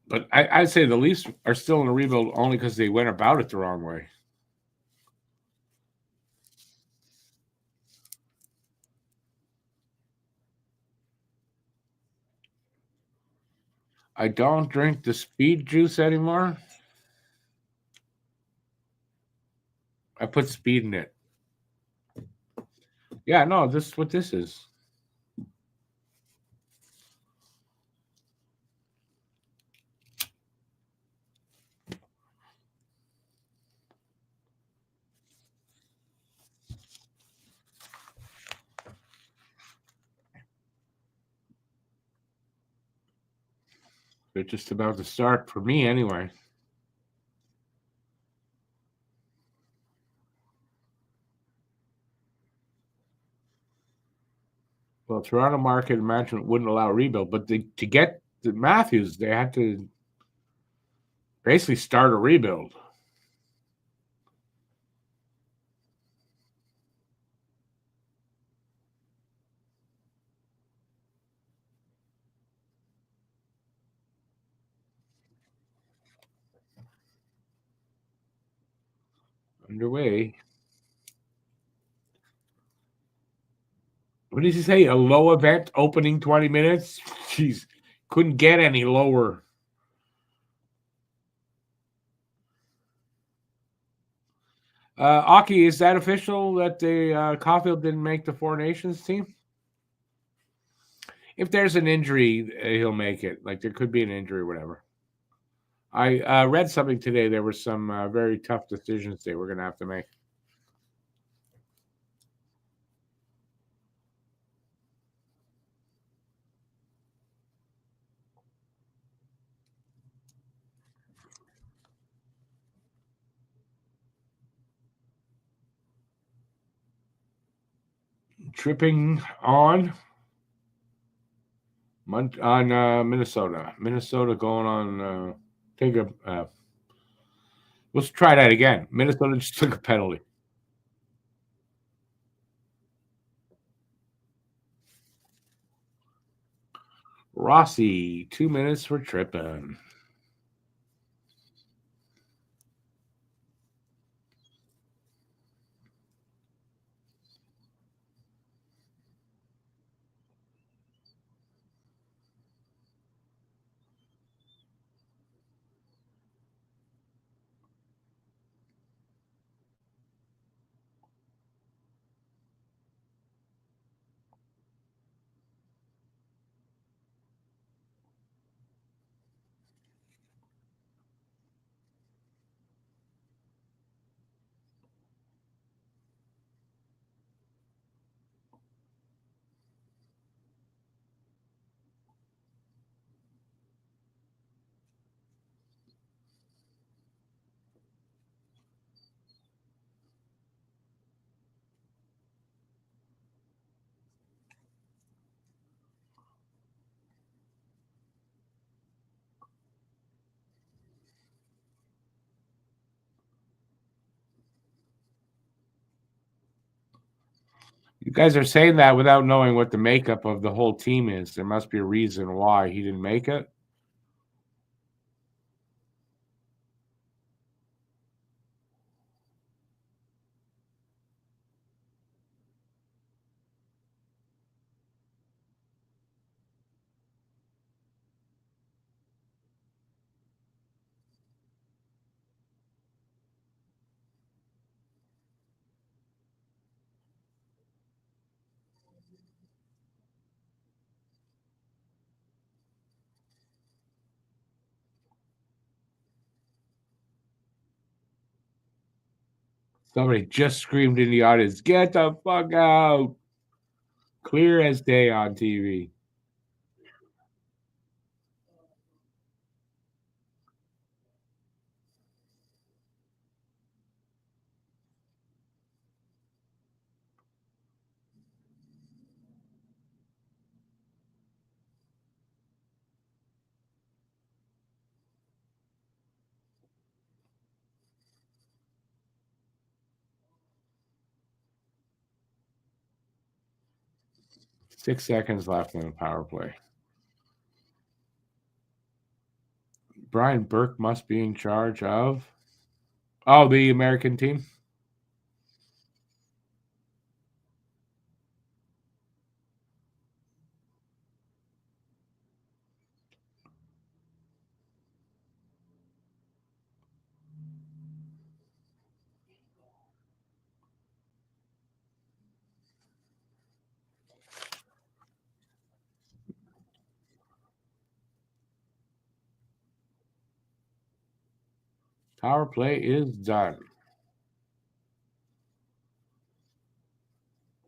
But I'd say the Leafs are still in a rebuild only because they went about it the wrong way. I don't drink the speed juice anymore. I put speed in it. Yeah, no, this is what this is. They're just about to start for me anyway. Well, Toronto market management wouldn't allow rebuild, but to get the Matthews, they had to basically start a rebuild. Underway. What did he say? A low event opening 20 minutes? Jeez, couldn't get any lower. Aki, is that official that the Caulfield didn't make the Four Nations team? If there's an injury, he'll make it. Like there could be an injury or whatever. I read something today. There were some very tough decisions they were going to have to make. Tripping on Minnesota. Minnesota going on. Take a. Let's try that again. Minnesota just took a penalty. Rossi, 2 minutes for tripping. You guys are saying that without knowing what the makeup of the whole team is. There must be a reason why he didn't make it. Somebody just screamed in the audience, "Get the fuck out!" Clear as day on TV. Six seconds left in the power play. Brian Burke must be in charge of the American team. Power play is done.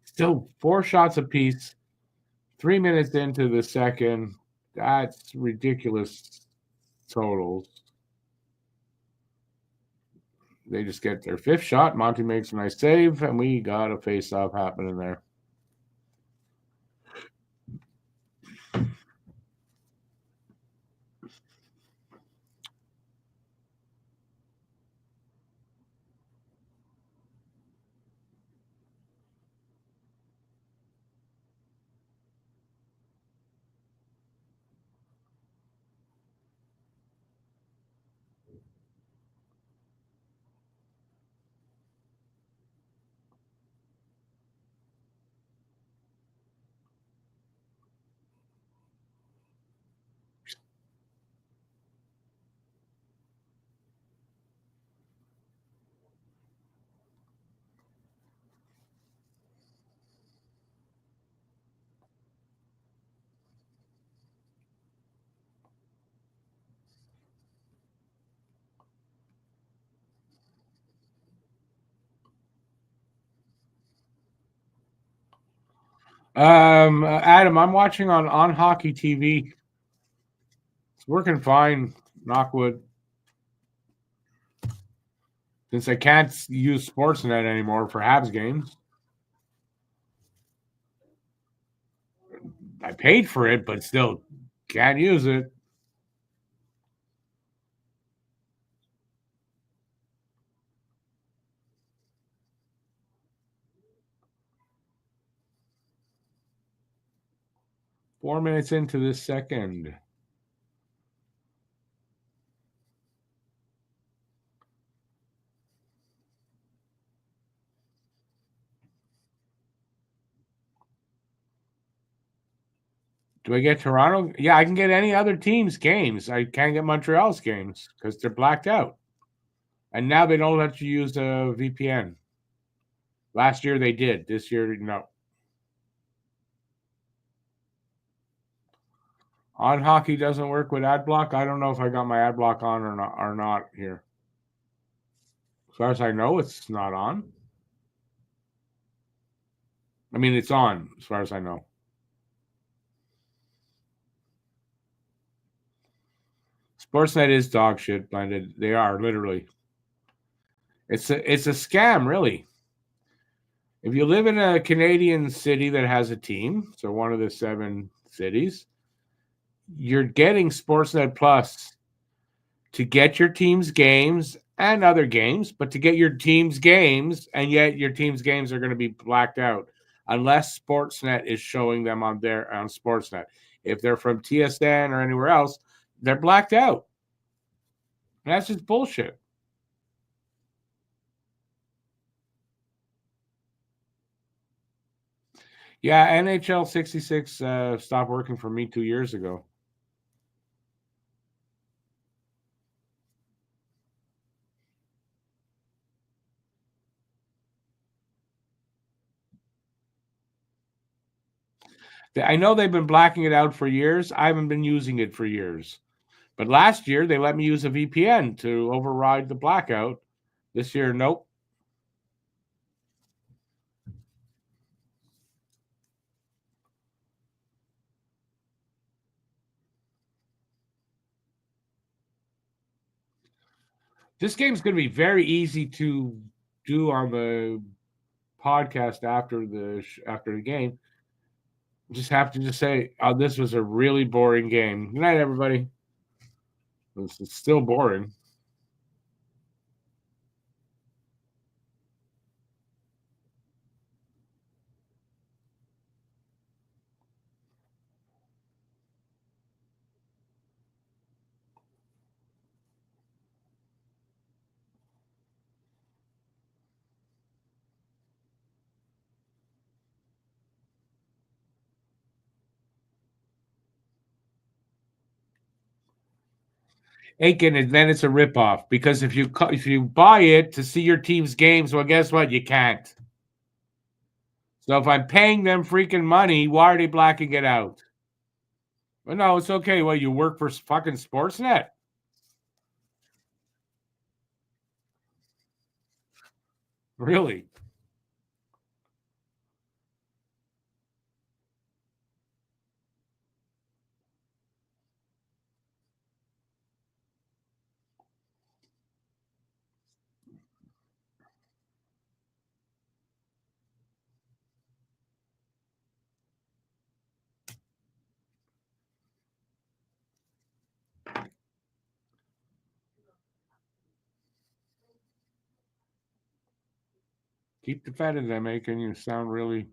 Still 4 shots apiece. 3 minutes into the second. That's ridiculous totals. They just get their 5th shot. Monty makes a nice save, and we got a face-off happening there. Adam, I'm watching on Hockey TV. It's working fine, knockwood. Since I can't use Sportsnet anymore for Habs games. I paid for it, but still can't use it. Four minutes into this second. Do I get Toronto? Yeah, I can get any other team's games. I can't get Montreal's games because they're blacked out. And now they don't let you use a VPN. Last year they did. This year, no. On Hockey doesn't work with ad block. I don't know if I got my ad block on or not here. As far as I know, it's not on. I mean, it's on as far as I know. Sportsnet is dog shit, blended. They are literally. It's a scam, really. If you live in a Canadian city that has a team, so one of the 7 cities, you're getting Sportsnet Plus to get your team's games and other games, but to get your team's games, and yet your team's games are going to be blacked out unless Sportsnet is showing them on Sportsnet. If they're from TSN or anywhere else, they're blacked out. And that's just bullshit. Yeah, NHL 66 stopped working for me 2 years ago. I know they've been blacking it out for years. I haven't been using it for years. But last year, they let me use a VPN to override the blackout. This year, nope. This game's going to be very easy to do on the podcast after the game. Just have to say, this was a really boring game. Good night, everybody. It's still boring. Aiken, and then it's a ripoff. Because if you buy it to see your team's games, well, guess what? You can't. So if I'm paying them freaking money, why are they blacking it out? Well, no, it's okay. Well, you work for fucking Sportsnet. Really? Keep defending them, making you sound really.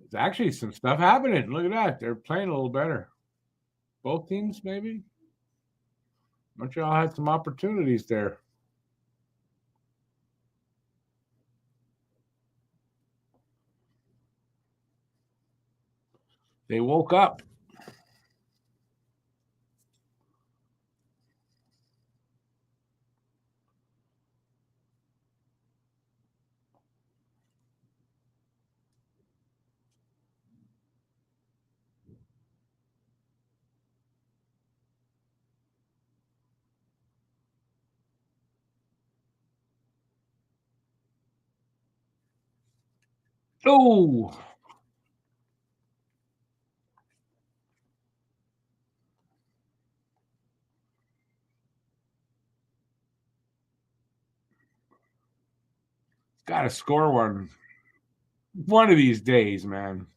There's actually some stuff happening. Look at that. They're playing a little better. Both teams, maybe. Montreal had some opportunities there. They woke up. Oh, got to score one of these days, man.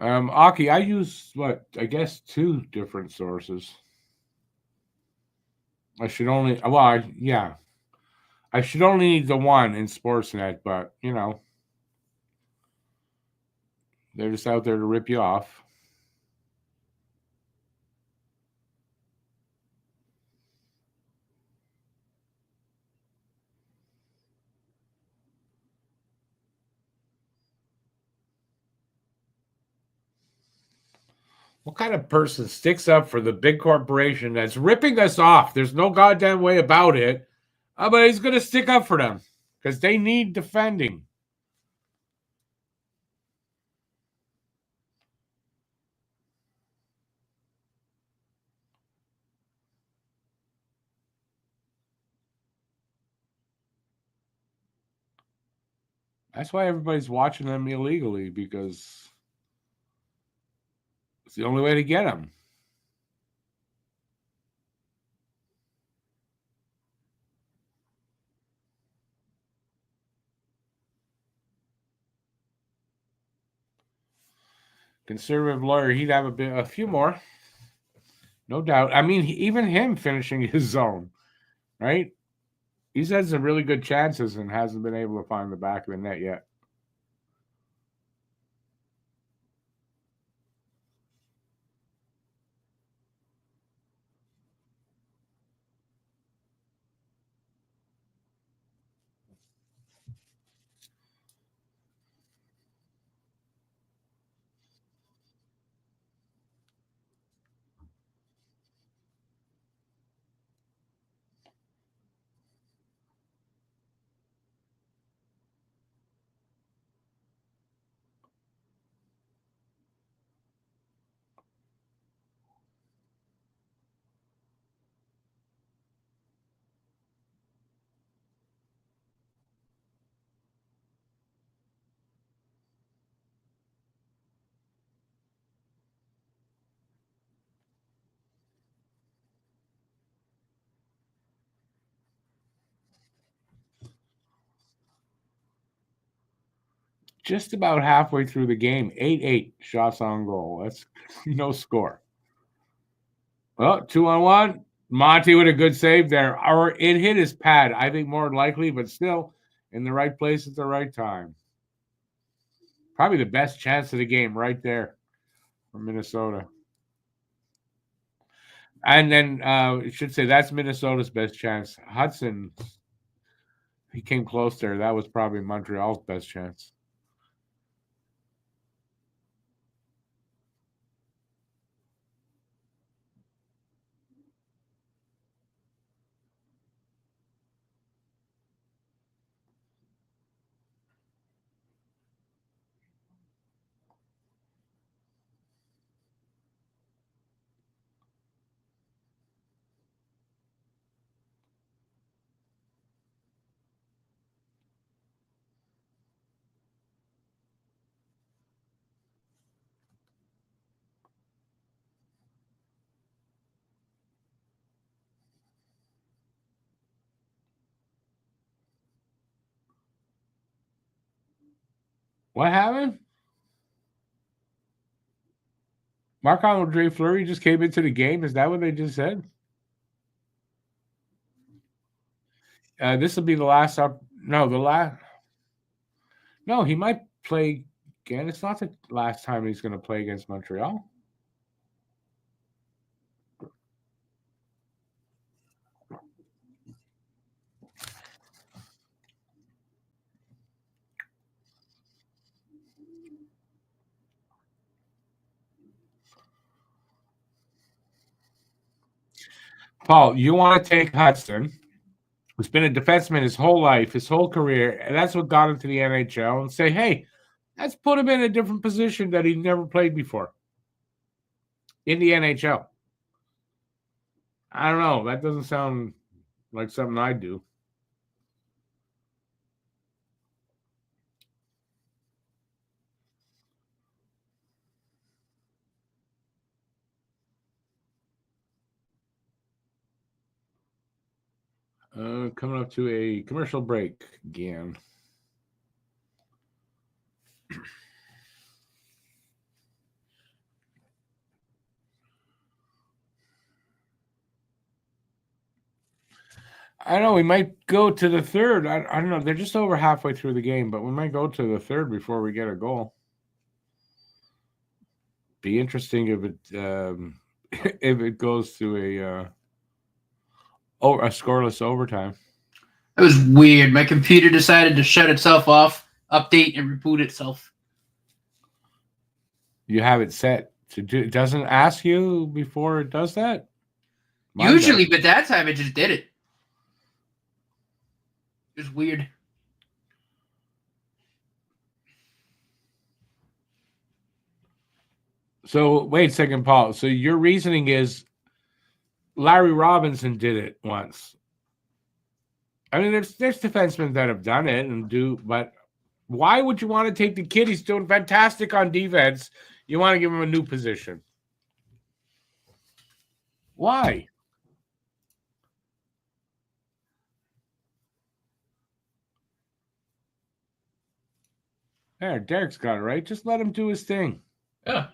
Aki, I use I guess 2 different sources. I should only yeah. I should only need the one in Sportsnet, but they're just out there to rip you off. What kind of person sticks up for the big corporation that's ripping us off? There's no goddamn way about it. But he's going to stick up for them because they need defending. That's why everybody's watching them illegally, because it's the only way to get them. Conservative lawyer, he'd have a few more, no doubt. I mean, even him finishing his zone, right? He's had some really good chances and hasn't been able to find the back of the net yet. just about halfway through the game. 8-8 shots on goal. That's no score. Well, 2-on-1. Monty with a good save there. Or it hit his pad. I think more likely, but still in the right place at the right time. Probably the best chance of the game right there for Minnesota. And then I should say that's Minnesota's best chance. Hudson, he came close there. That was probably Montreal's best chance. What happened? Marc-Andre Fleury just came into the game. Is that what they just said? This will be the last up. No, the last. No, he might play again. It's not the last time he's going to play against Montreal. Paul, you want to take Hudson, who's been a defenseman his whole life, his whole career, and that's what got him to the NHL, and say, hey, let's put him in a different position that he never played before in the NHL. I don't know. That doesn't sound like something I'd do. Coming up to a commercial break again. I know we might go to the third. I don't know. They're just over halfway through the game, but we might go to the third before we get a goal. Be interesting if it if it goes to a scoreless overtime. That was weird. My computer decided to shut itself off, update, and reboot itself. You have it set to do. It doesn't ask you before it does that. Mine usually, does. But that time it just did it. It was weird. So wait a second, Paul. So your reasoning is Larry Robinson did it once. I mean, there's defensemen that have done it and do, but why would you want to take the kid? He's doing fantastic on defense. You want to give him a new position. Why? There, Derek's got it right. Just let him do his thing. Yeah.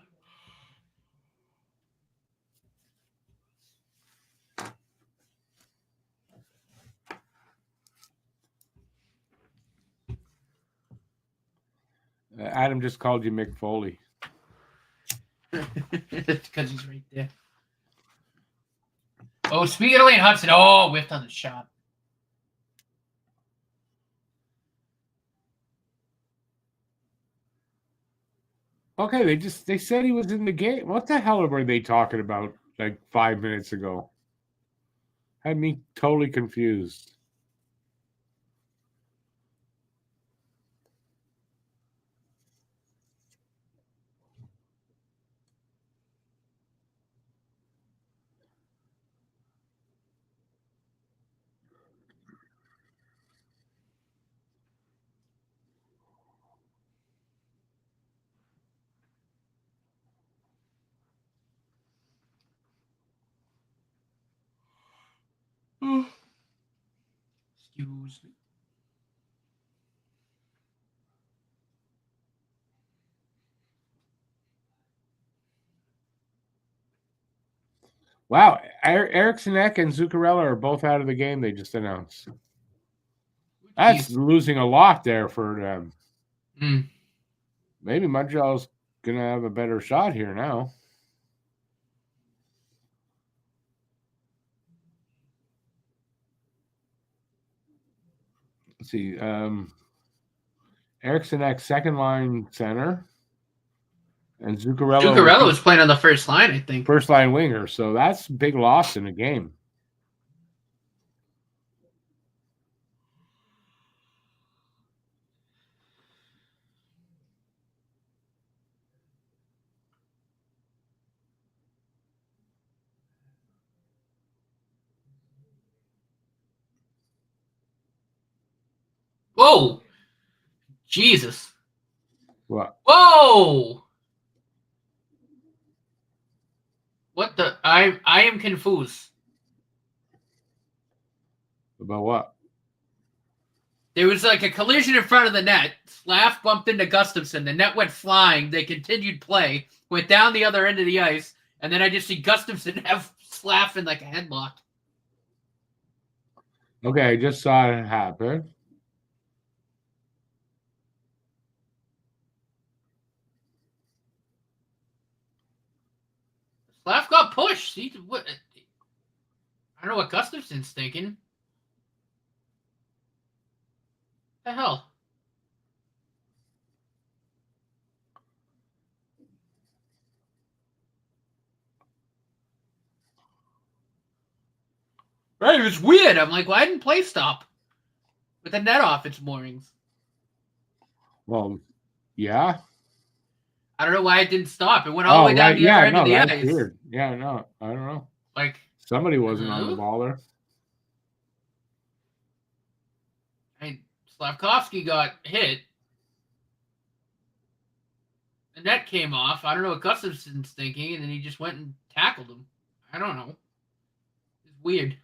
Adam just called you Mick Foley. Because he's right there. Oh, speaking of Lane Hudson, whiffed on the shot. Okay, they said he was in the game. What the hell were they talking about like 5 minutes ago? Had me totally confused. Excuse me. Wow, Eriksson Ek and Zuccarello are both out of the game. They just announced. That's losing a lot there for them. Maybe Montreal's gonna have a better shot here now. Let's see. Eriksson Ek, second line center. And Zuccarello was playing on the first line, I think. First line winger. So that's a big loss in the game. Whoa! Jesus. What? Whoa! What the? I am confused. About what? There was like a collision in front of the net. Slav bumped into Gustafsson. The net went flying. They continued play. Went down the other end of the ice. And then I just see Gustafsson have Slav in like a headlock. Okay, I just saw it happen. Slav got pushed. What? I don't know what Gustafsson's thinking. What the hell? Right, it was weird. I'm like, why didn't play stop? With the net off its moorings. Well, yeah. I don't know why it didn't stop. It went all the way down the other end of the ice. Weird. Yeah, no, I don't know. Like somebody wasn't on the ball there. And Slavkovsky got hit. The net came off. I don't know what Gustafsson's thinking, and then he just went and tackled him. I don't know. It's weird.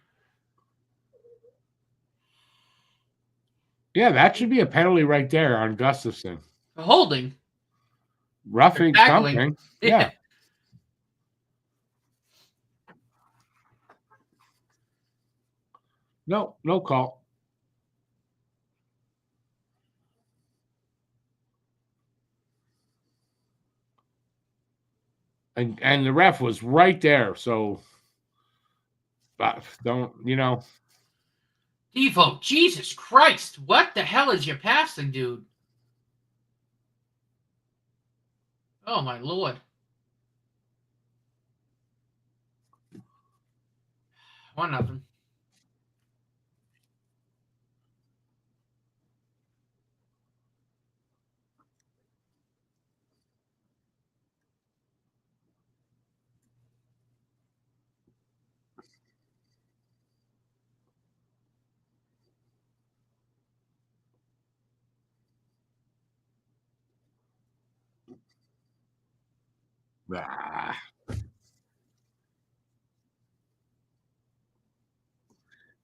Yeah, that should be a penalty right there on Gustafsson. A holding. Roughing something. Yeah. No call. And the ref was right there, so don't, Devo, Jesus Christ, what the hell is you passing, dude? Oh my Lord. 1-0.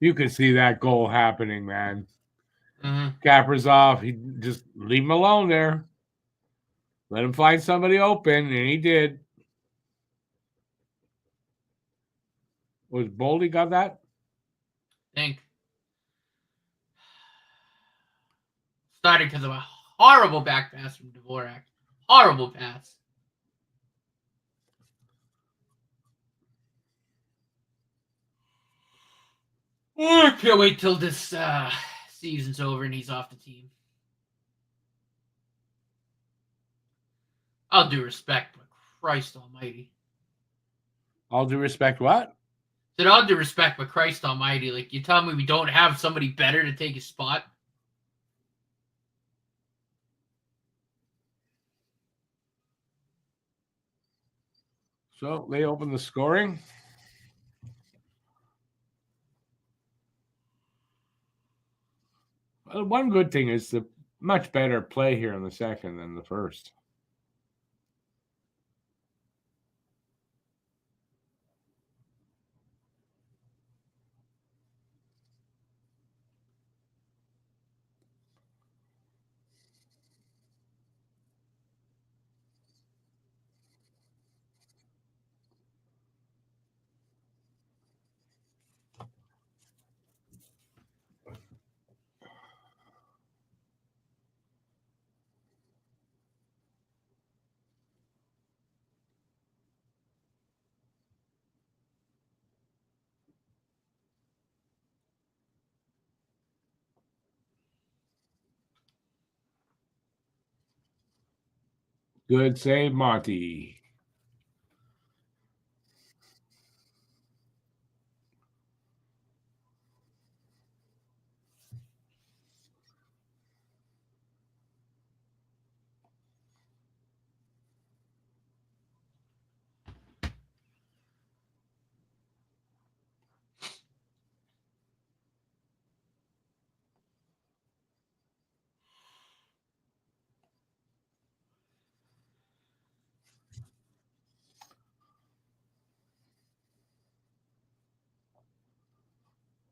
You could see that goal happening, man. Mm-hmm. Kaprizov, he just leave him alone there. Let him find somebody open, and he did. Was Boldy got that? I think. Started because of a horrible back pass from Dvorak. Horrible pass. I can't wait till this season's over and he's off the team. All due respect, but Christ almighty. All due respect, what? Said all due respect, but Christ almighty. Like, you tell me we don't have somebody better to take his spot? So they open the scoring. Well, one good thing is the much better play here in the second than the first. Good save, Monty.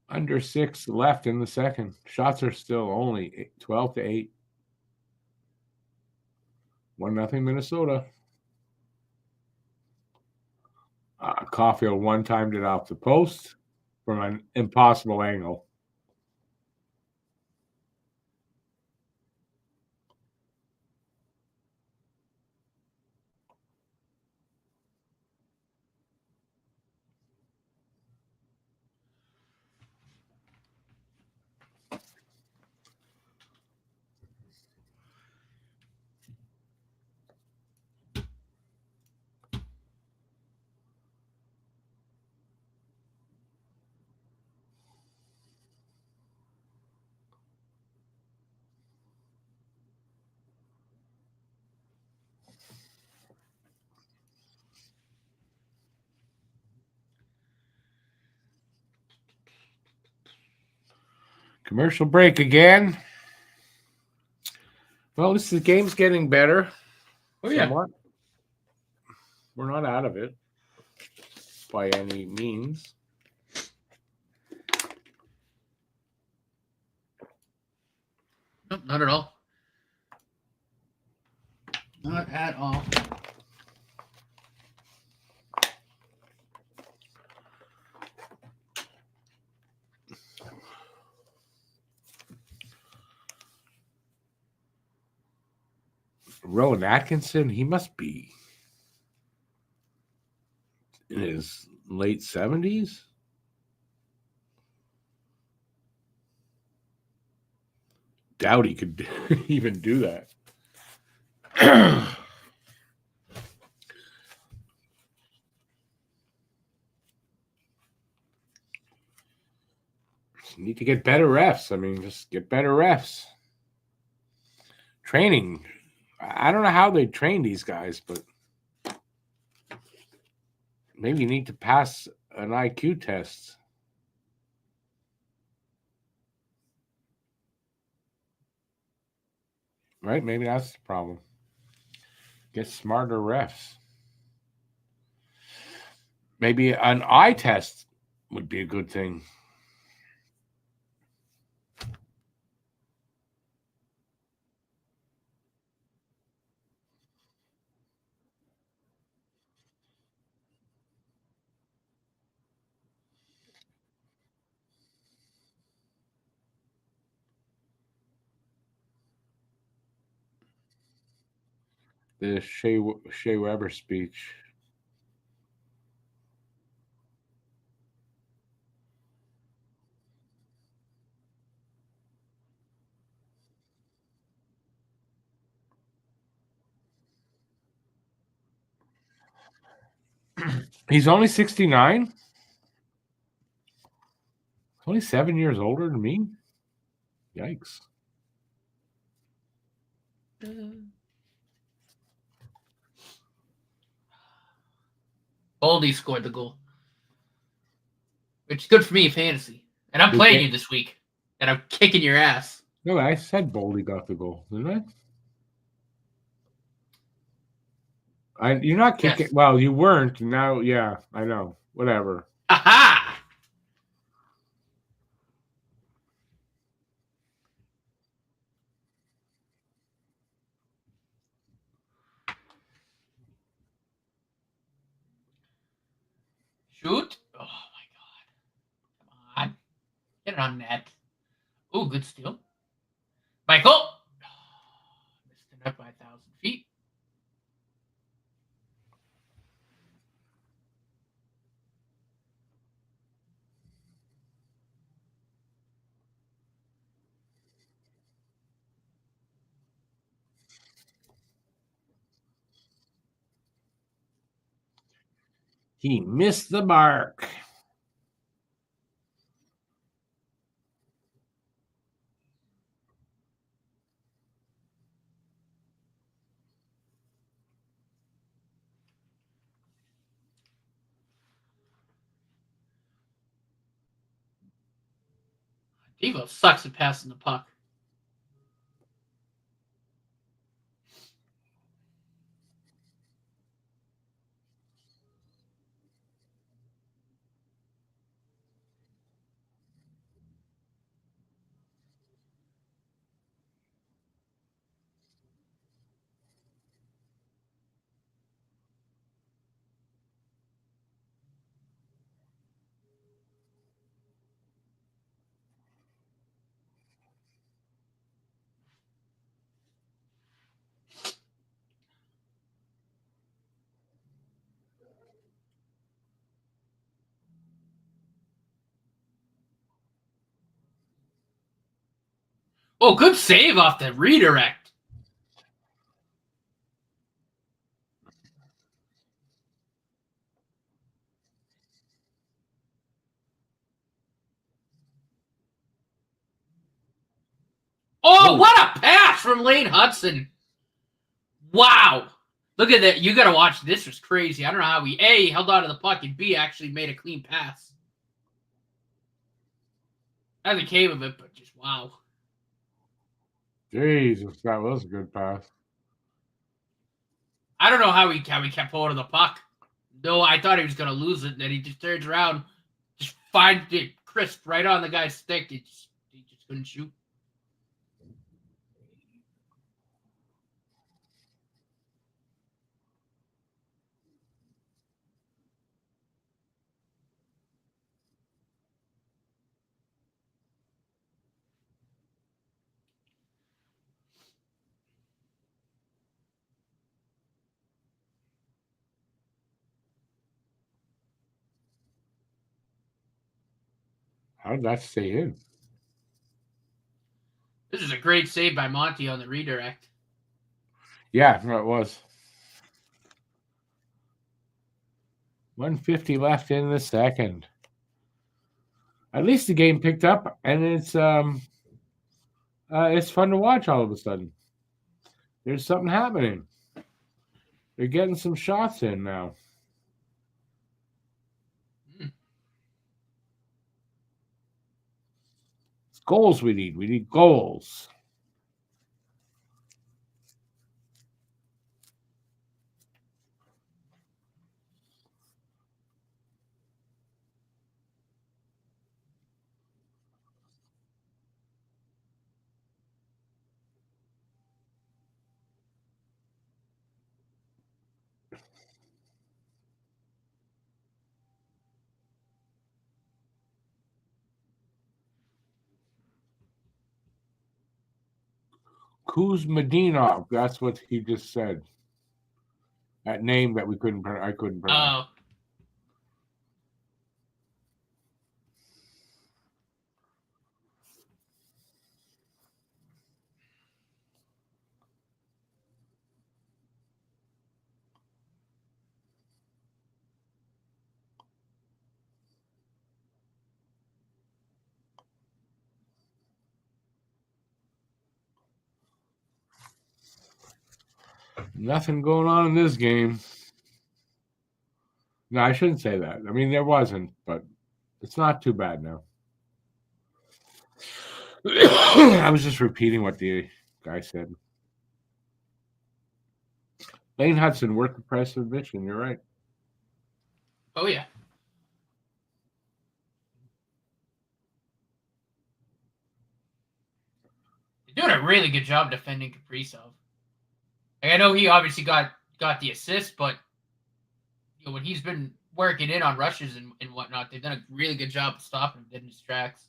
Under 6 left in the second. Shots are still only 12-8. 1-0 Minnesota. Caulfield one-timed it off the post from an impossible angle. Commercial break again. Well, the game's getting better. Oh, yeah. Somewhat. We're not out of it by any means. Nope, not at all. Not at all. Rowan Atkinson, he must be in his late 70s. Doubt he could even do that. Need to get better refs. I mean, just get better refs. Training. I don't know how they train these guys, but maybe you need to pass an IQ test. Right? Maybe that's the problem. Get smarter refs. Maybe an eye test would be a good thing. The Shea Weber speech. He's only 69. Only 7 years older than me. Yikes. Baldy scored the goal, which is good for me in fantasy. And I'm playing you this week, and I'm kicking your ass. No, I said Boldy got the goal, didn't I? You're not kicking. Yes. Well, you weren't. Now, yeah, I know. Whatever. Aha! Shoot. Oh, my God. Come on. Get it on net. Oh, good steal. Michael. Oh, missed it up by 1,000 feet. He missed the mark. Devo sucks at passing the puck. Oh, good save off the redirect. Oh, Whoa. what a pass from Lane Hudson. Wow. Look at that. You got to watch. This was crazy. I don't know how he, A, held on to the puck, and B, actually made a clean pass. Nothing came of it, but just wow. Jesus, that was a good pass. I don't know how he kept hold of the puck. No, I thought he was going to lose it, and then he just turns around, just finds it crisp right on the guy's stick. He just couldn't shoot. How did that stay in? This is a great save by Monty on the redirect. Yeah, it was. 150 left in the second. At least the game picked up, and it's fun to watch all of a sudden. There's something happening. They're getting some shots in now. It's goals we need. We need goals. Kuzmadinov. That's what he just said. That name that I couldn't pronounce. Oh. Nothing going on in this game. No, I shouldn't say that. I mean, there wasn't, but it's not too bad now. I was just repeating what the guy said. Lane Hudson worth the price of admission. You're right. Oh, yeah. Doing a really good job defending Kaprizov. Like, I know he obviously got the assist, but you know, when he's been working in on rushes and whatnot, they've done a really good job of stopping him dead in his tracks.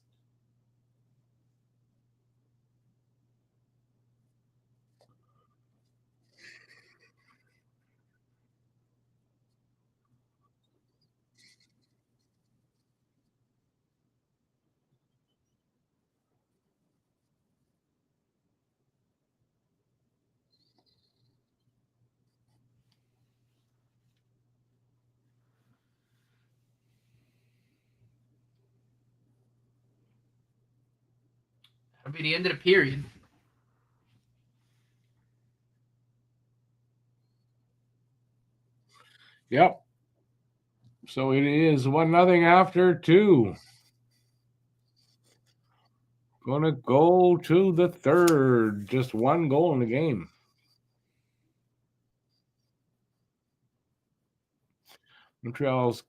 It'll be the end of the period. Yep. So it is 1-0 after 2. Gonna go to the third. Just one goal in the game. Montreal's,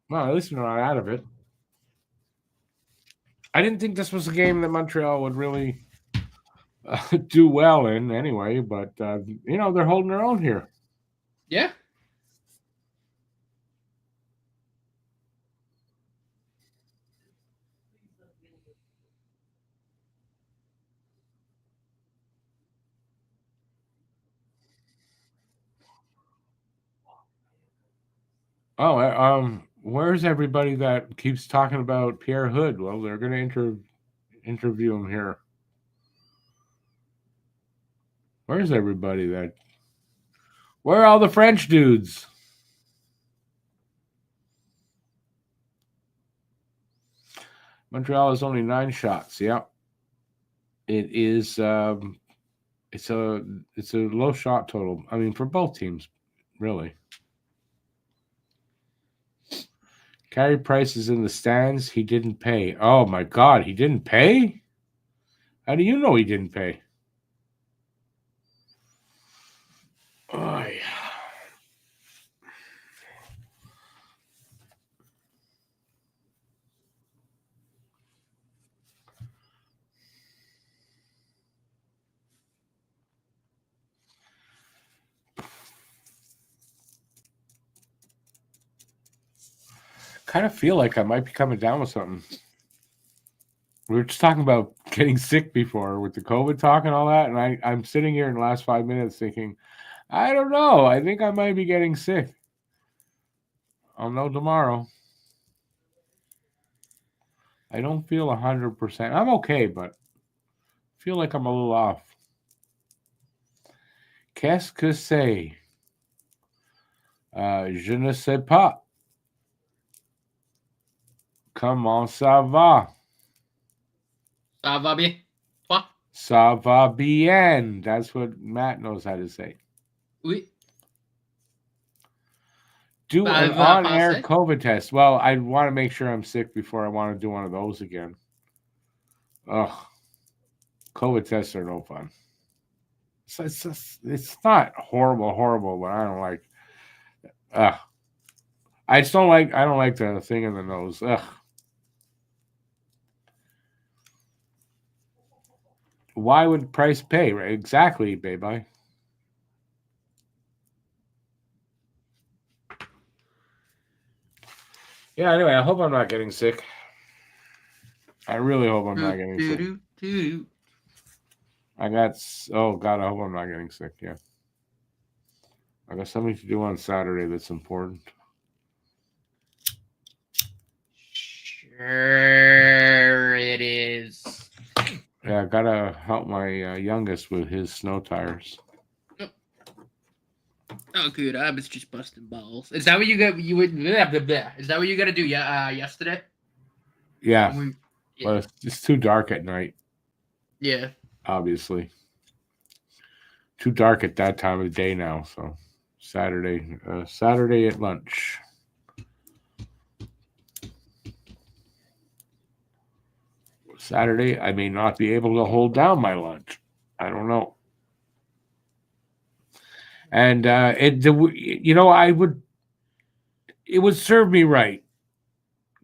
well, at least they're not out of it. I didn't think this was a game that Montreal would really do well in anyway, but, they're holding their own here. Yeah. Oh, where's everybody that keeps talking about Pierre Hood? Well, they're going to interview him here. Where's everybody that? Where are all the French dudes? Montreal has only 9 shots. Yep. It is. It's a low shot total. I mean, for both teams, really. Carey Price is in the stands. He didn't pay. Oh my God, he didn't pay? How do you know he didn't pay? Oh, yeah. Kind of feel like I might be coming down with something. We were just talking about getting sick before with the COVID talk and all that, and I'm sitting here in the last 5 minutes thinking, I don't know. I think I might be getting sick. I'll know tomorrow. I don't feel 100%. I'm okay, but I feel like I'm a little off. Qu'est-ce que c'est? Je ne sais pas. Comment ça va? Ça va bien. Toi? Ça va bien. That's what Matt knows how to say. Oui. Do an on-air COVID test. Well, I want to make sure I'm sick before I want to do one of those again. Ugh. COVID tests are no fun. It's not horrible, but I don't like. I don't like the thing in the nose. Ugh. Why would Price pay? Right? Exactly, baby. Yeah, anyway, I hope I'm not getting sick. I really hope I'm not getting sick. Oh God, I hope I'm not getting sick. Yeah. I got something to do on Saturday that's important. Sure it is. Yeah, I gotta help my youngest with his snow tires. Oh, good. I was just busting balls. Is that what you got? Is that what you got to do? Yesterday. Yeah, but it's too dark at night. Yeah. Obviously, too dark at that time of the day now. So Saturday at lunch. Saturday, I may not be able to hold down my lunch. I don't know. And it would serve me right,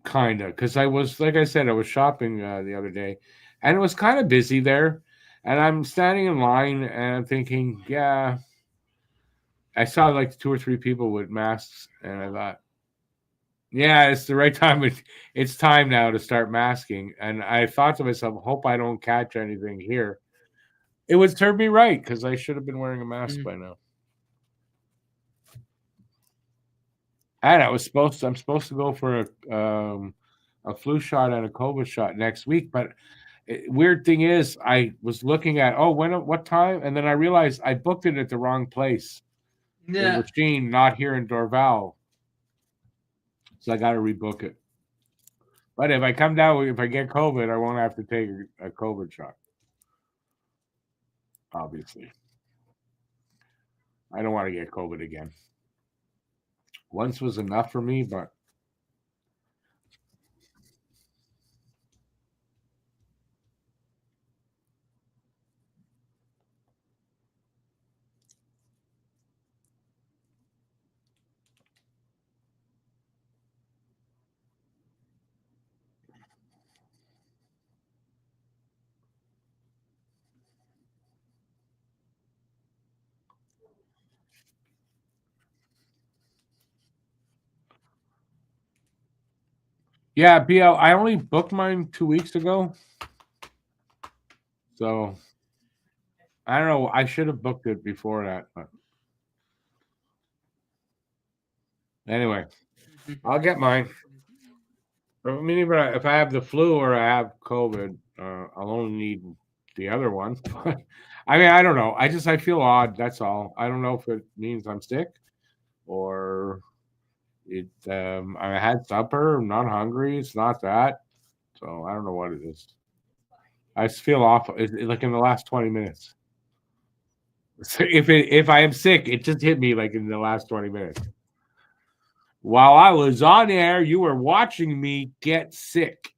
kind of, because I was, like I said, I was shopping the other day, and it was kind of busy there, and I'm standing in line, and I'm thinking, yeah, I saw like 2 or 3 people with masks, and I thought, yeah, it's the right time. It's time now to start masking, and I thought to myself, hope I don't catch anything here. It would serve me right, because I should have been wearing a mask by now. And I'm supposed to go for a flu shot and a COVID shot next week. But weird thing is, I was looking at what time, and then I realized I booked it at the wrong place. Yeah. In Racine, not here in Dorval. So I got to rebook it. But if I come down, if I get COVID, I won't have to take a COVID shot. Obviously. I don't want to get COVID again. Once was enough for me, but yeah, BL, I only booked mine 2 weeks ago. So I don't know. I should have booked it before that. But anyway, I'll get mine. I mean, if I have the flu or I have COVID, I'll only need the other one. I mean, I don't know. I feel odd. That's all. I don't know if it means I'm sick or it. I had supper. I'm not hungry. It's not that. So I don't know what it is. I just feel awful. It's like in the last 20 minutes. So if I am sick, it just hit me like in the last 20 minutes. While I was on air, you were watching me get sick.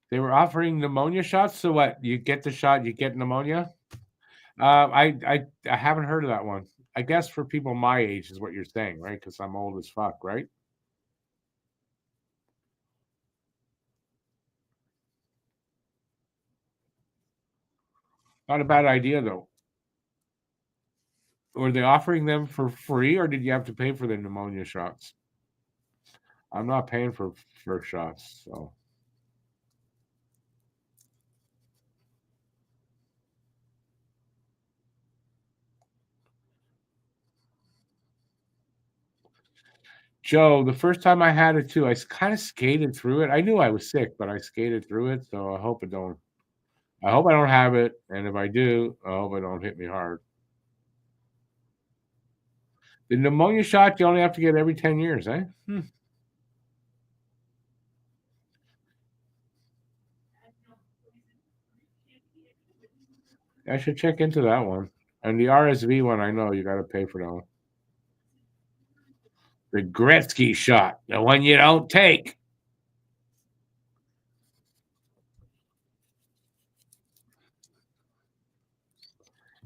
They were offering pneumonia shots. So what? You get the shot, you get pneumonia. I haven't heard of that one. I guess for people my age is what you're saying, right? Because I'm old as fuck, right? Not a bad idea though. Were they offering them for free, or did you have to pay for the pneumonia shots? I'm not paying for shots, so. Joe, the first time I had it too, I kind of skated through it. I knew I was sick, but I skated through it, so I hope I don't have it, and if I do, I hope it don't hit me hard. The pneumonia shot you only have to get every 10 years, eh? I should check into that one. And the RSV one, I know you got to pay for that one. The Gretzky shot, the one you don't take.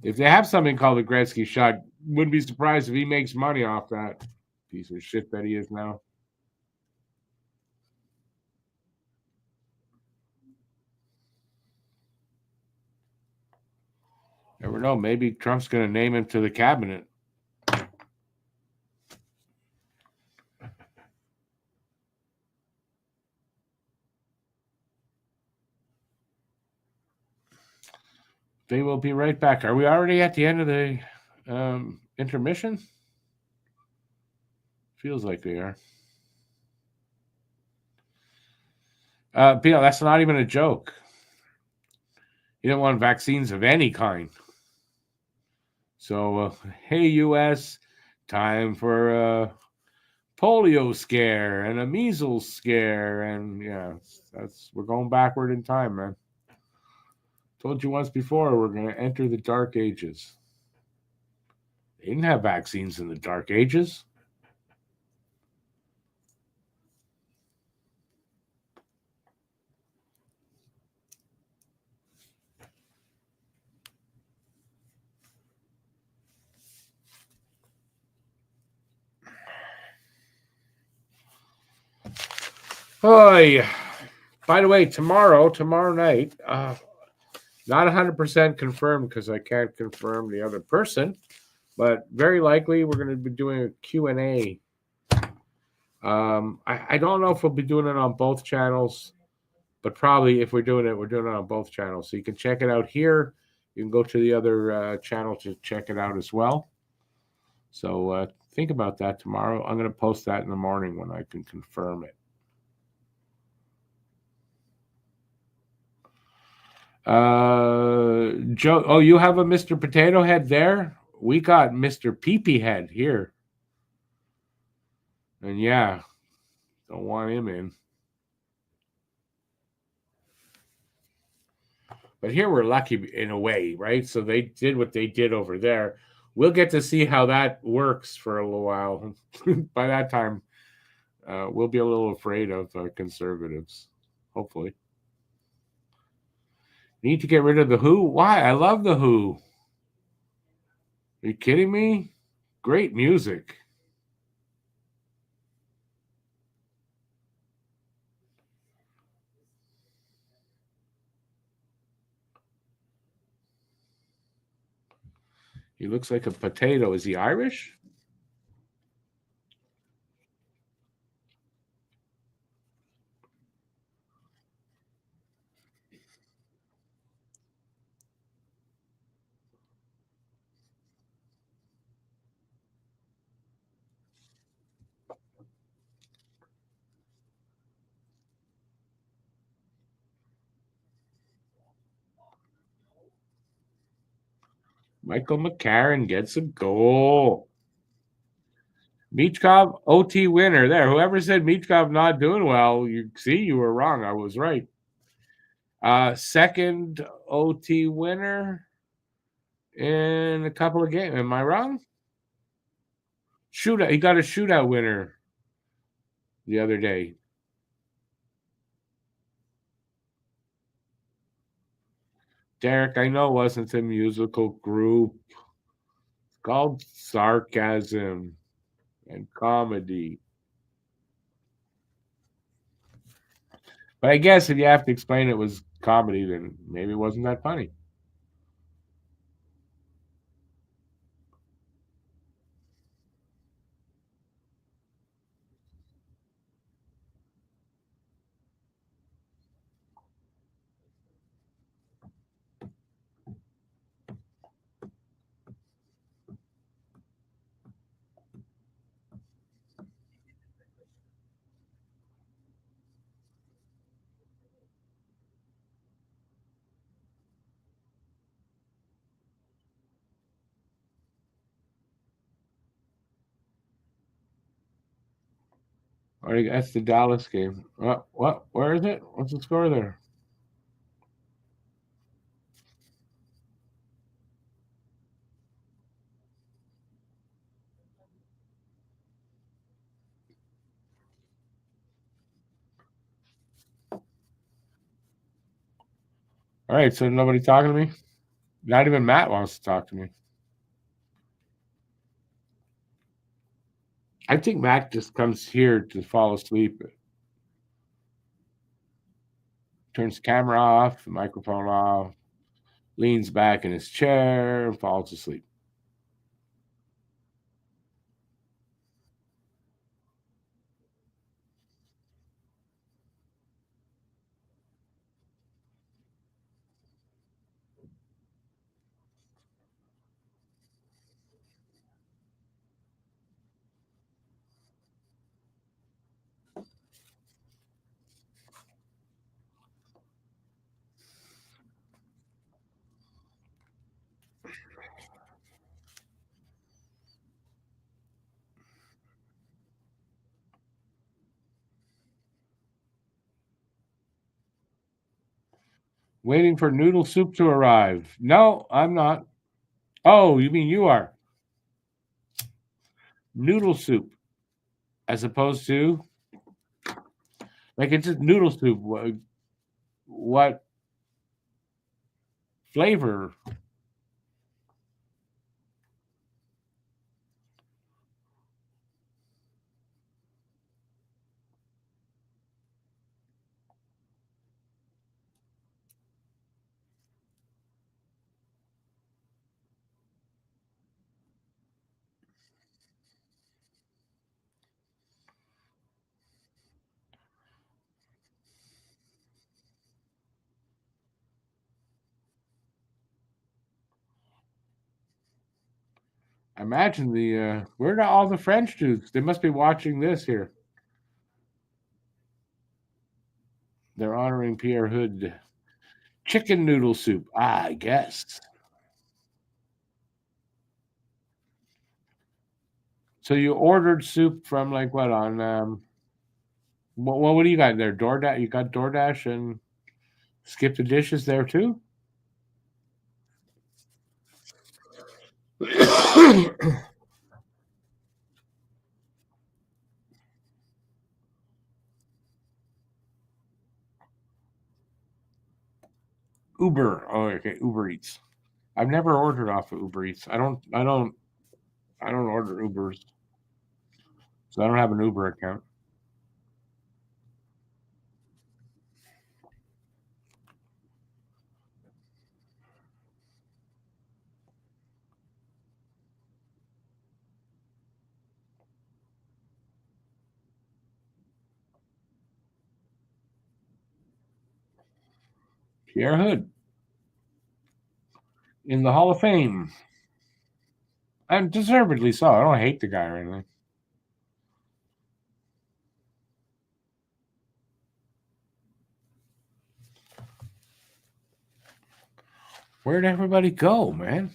If they have something called the Gretzky shot, wouldn't be surprised if he makes money off that piece of shit that he is now. Never know. Maybe Trump's going to name him to the cabinet. They will be right back. Are we already at the end of the intermission? Feels like we are. Bill, that's not even a joke. You don't want vaccines of any kind. So, hey, U.S., time for a polio scare and a measles scare. And yeah, we're going backward in time, man. Told you once before, we're going to enter the dark ages. They didn't have vaccines in the dark ages. Oh, yeah. By the way, tomorrow night, not 100% confirmed because I can't confirm the other person, but very likely we're going to be doing a Q&A. I don't know if we'll be doing it on both channels, but probably if we're doing it on both channels. So you can check it out here. You can go to the other channel to check it out as well. So think about that tomorrow. I'm going to post that in the morning when I can confirm it. Joe, oh, you have a Mr. Potato Head there? We got Mr. Peepee Head here. And yeah, don't want him in. But here we're lucky in a way, right? So they did what they did over there. We'll get to see how that works for a little while. By that time, we'll be a little afraid of conservatives, hopefully. Need to get rid of the Who? Why? I love the Who. Are you kidding me? Great music. He looks like a potato. Is he Irish? Michael McCarron gets a goal. Michkov, OT winner. There. Whoever said Michkov not doing well, you were wrong. I was right. Second OT winner in a couple of games. Am I wrong? Shootout. He got a shootout winner the other day. Derek, I know it wasn't a musical group. It's called sarcasm and comedy. But I guess if you have to explain it was comedy, then maybe it wasn't that funny. That's the Dallas game. What? Where is it? What's the score there? All right, so nobody talking to me? Not even Matt wants to talk to me. I think Matt just comes here to fall asleep. Turns the camera off, the microphone off, leans back in his chair, and falls asleep. Waiting for noodle soup to arrive. No, I'm not. Oh, you mean you are? Noodle soup, as opposed to like it's just noodle soup. What flavor? I imagine where are all the French dudes? They must be watching this here. They're honoring Pierre Hood. Chicken noodle soup, I guess. So you ordered soup from like what on what do you got there? DoorDash. You got DoorDash and Skip the Dishes there too. Uber. Oh, okay. Uber Eats. I've never ordered off of Uber Eats. I don't order Ubers, so I don't have an Uber account. Pierre Hood in the Hall of Fame, and deservedly so. I don't hate the guy or anything. Where'd everybody go, man?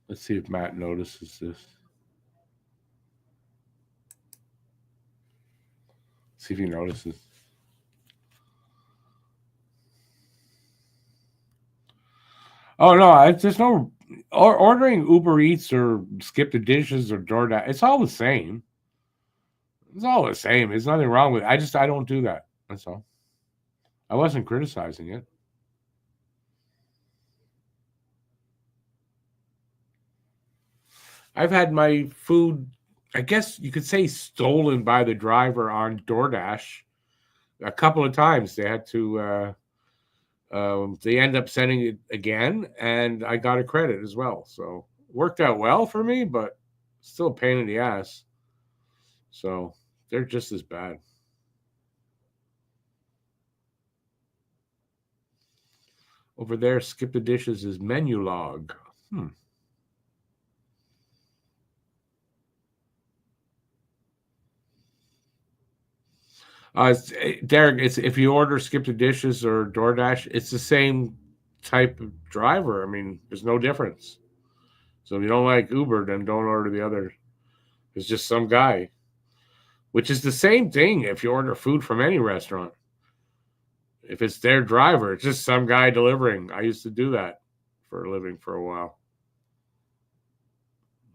Let's see if Matt notices this. See if he notices. Oh no, there's no ordering Uber Eats or Skip the Dishes or DoorDash. It's all the same. It's all the same. There's nothing wrong with it. I don't do that. That's all. I wasn't criticizing it. I've had my food, I guess you could say, stolen by the driver on DoorDash a couple of times. They had to. They end up sending it again, and I got a credit as well. So worked out well for me, but still a pain in the ass. So they're just as bad. Over there, Skip the Dishes is menu log. Derek, it's if you order Skip the Dishes or DoorDash, it's the same type of driver. I mean, there's no difference. So if you don't like Uber, then don't order the other. It's just some guy, which is the same thing if you order food from any restaurant. If it's their driver, it's just some guy delivering. I used to do that for a living for a while.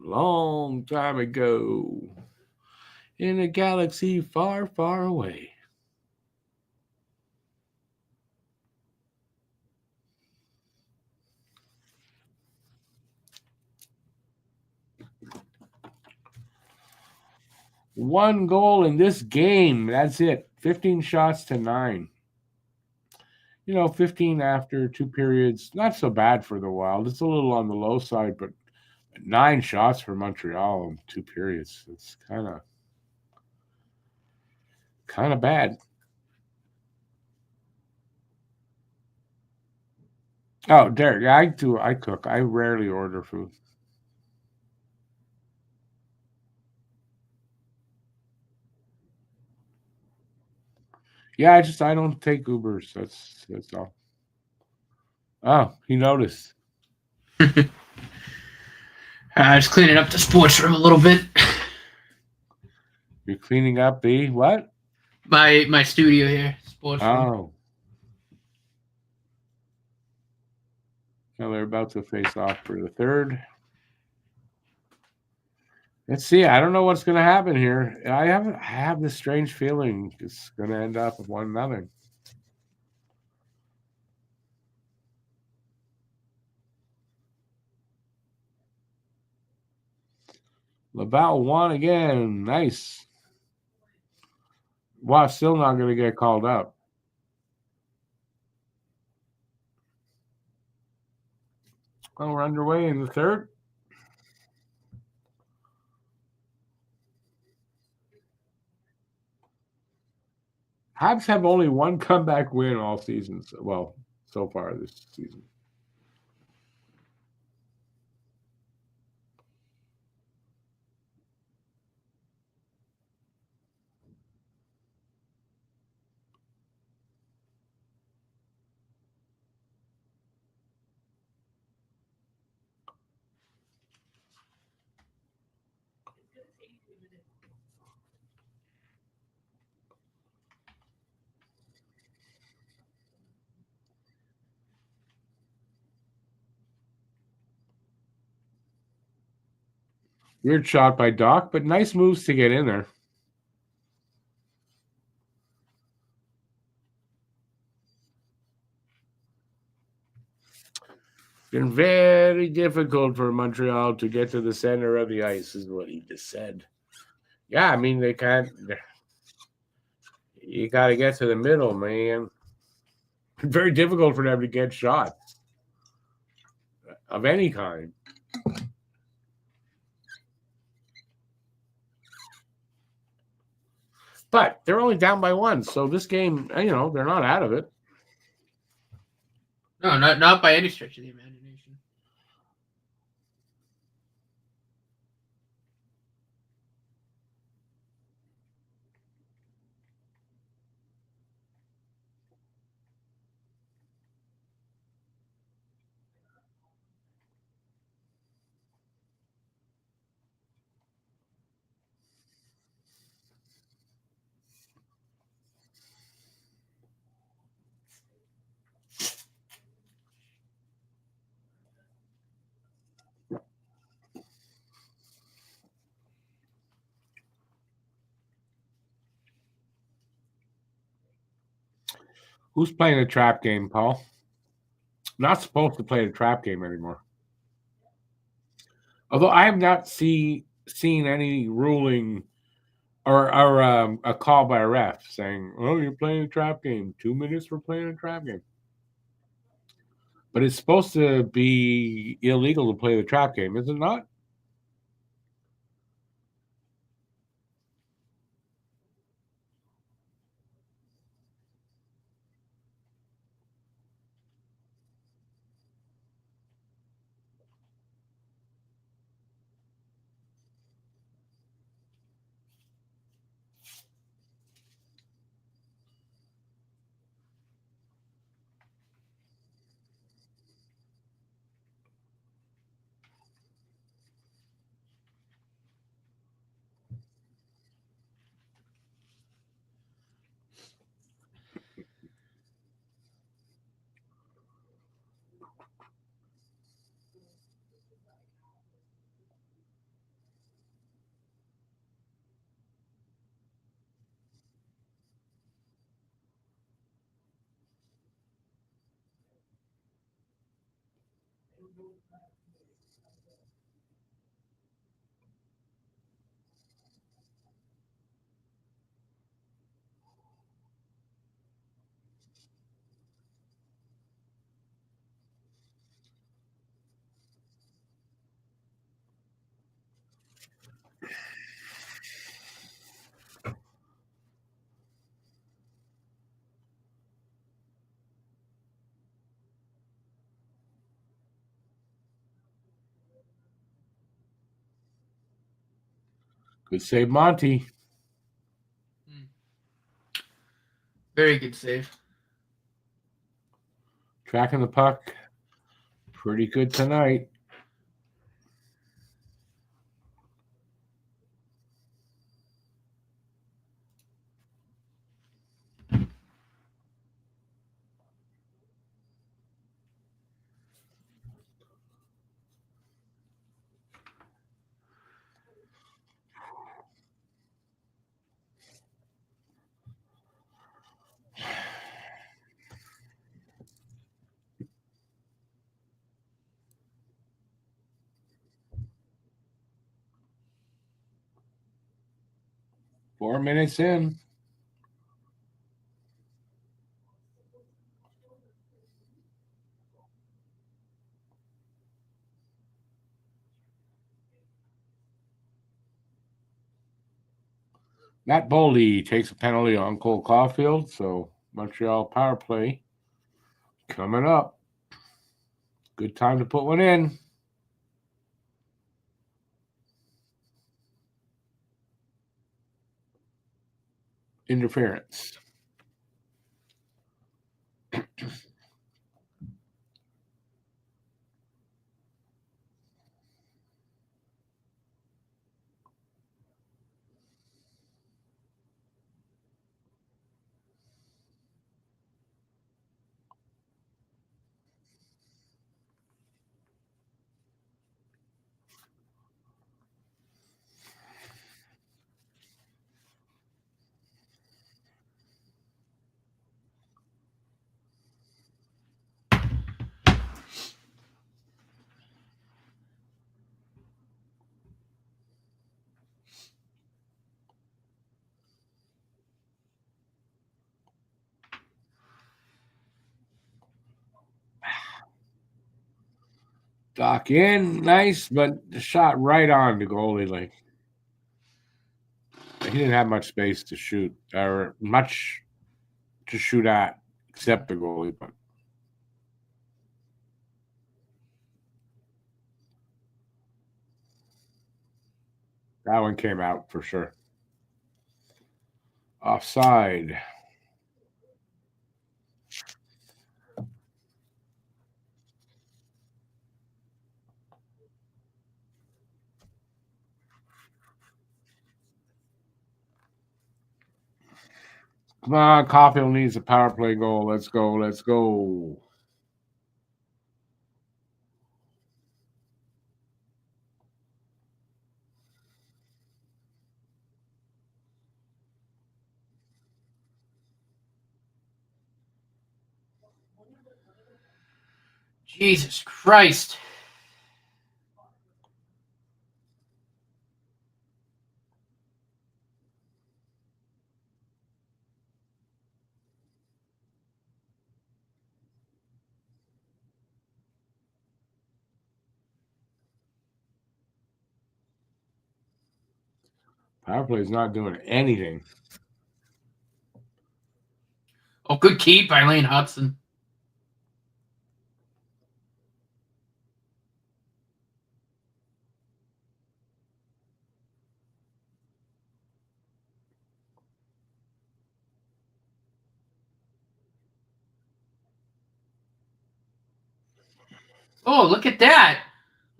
Long time ago. In a galaxy far, far away. One goal in this game. That's it. 15 shots to 9. 15 after 2 periods. Not so bad for the Wild. It's a little on the low side, but 9 shots for Montreal in 2 periods. It's kind of bad. Oh, Derek, I cook. I rarely order food. Yeah, I don't take Ubers. That's all. Oh, he noticed. I was cleaning up the sports room a little bit. You're cleaning up the what? My studio here. Sports room. Oh. Now they're about to face off for the third. Let's see. I don't know what's going to happen here. I have this strange feeling it's going to end up with 1-0. Laval won again. Nice. Wow, still not going to get called up. Well, we're underway in the third. Habs have only one comeback win all season. Well, so far this season. Weird shot by Doc, but nice moves to get in there. Been very difficult for Montreal to get to the center of the ice, is what he just said. Yeah, I mean, they can't. You got to get to the middle, man. Very difficult for them to get shots of any kind. But they're only down by one, so this game, they're not out of it. No, not by any stretch of the imagination. Who's playing a trap game, Paul? Not supposed to play a trap game anymore. Although I have not seen any ruling or a call by a ref saying, "Oh, you're playing a trap game. 2 minutes for playing a trap game." But it's supposed to be illegal to play the trap game, is it not? Good save, Monty. Very good save. Tracking the puck. Pretty good tonight. Four minutes in. Matt Boldy takes a penalty on Cole Caulfield, so Montreal power play coming up. Good time to put one in. Interference. Dock in, nice, but the shot right on the goalie. Like he didn't have much space to shoot or much to shoot at except the goalie. But that one came out for sure. Offside. Come on, Caulfield needs a power play goal. Let's go. Let's go. Jesus Christ. Power play is not doing anything. Oh, good keep by Lane Hudson. Oh, look at that.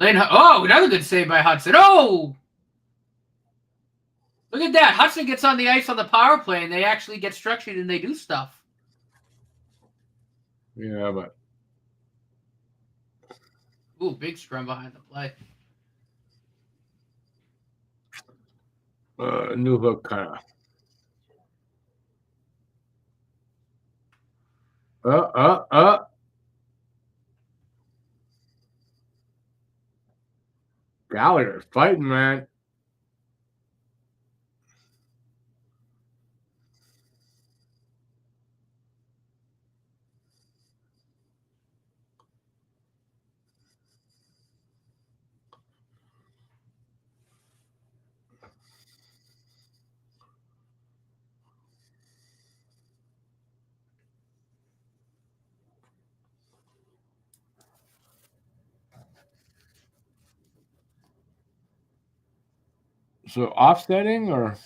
Oh, another good save by Hudson. Oh! Look at that. Hudson gets on the ice on the power play, and they actually get structured and they do stuff. Yeah, but. Ooh, big scrum behind the play. New hook kind of. Gallagher's fighting, man. So offsetting or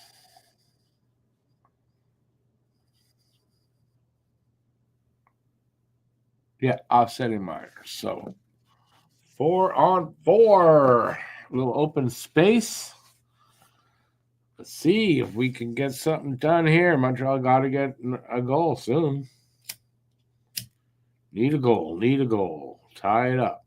yeah, offsetting minor. So 4-on-4. A little open space. Let's see if we can get something done here. Montreal got to get a goal soon. Need a goal. Need a goal. Tie it up.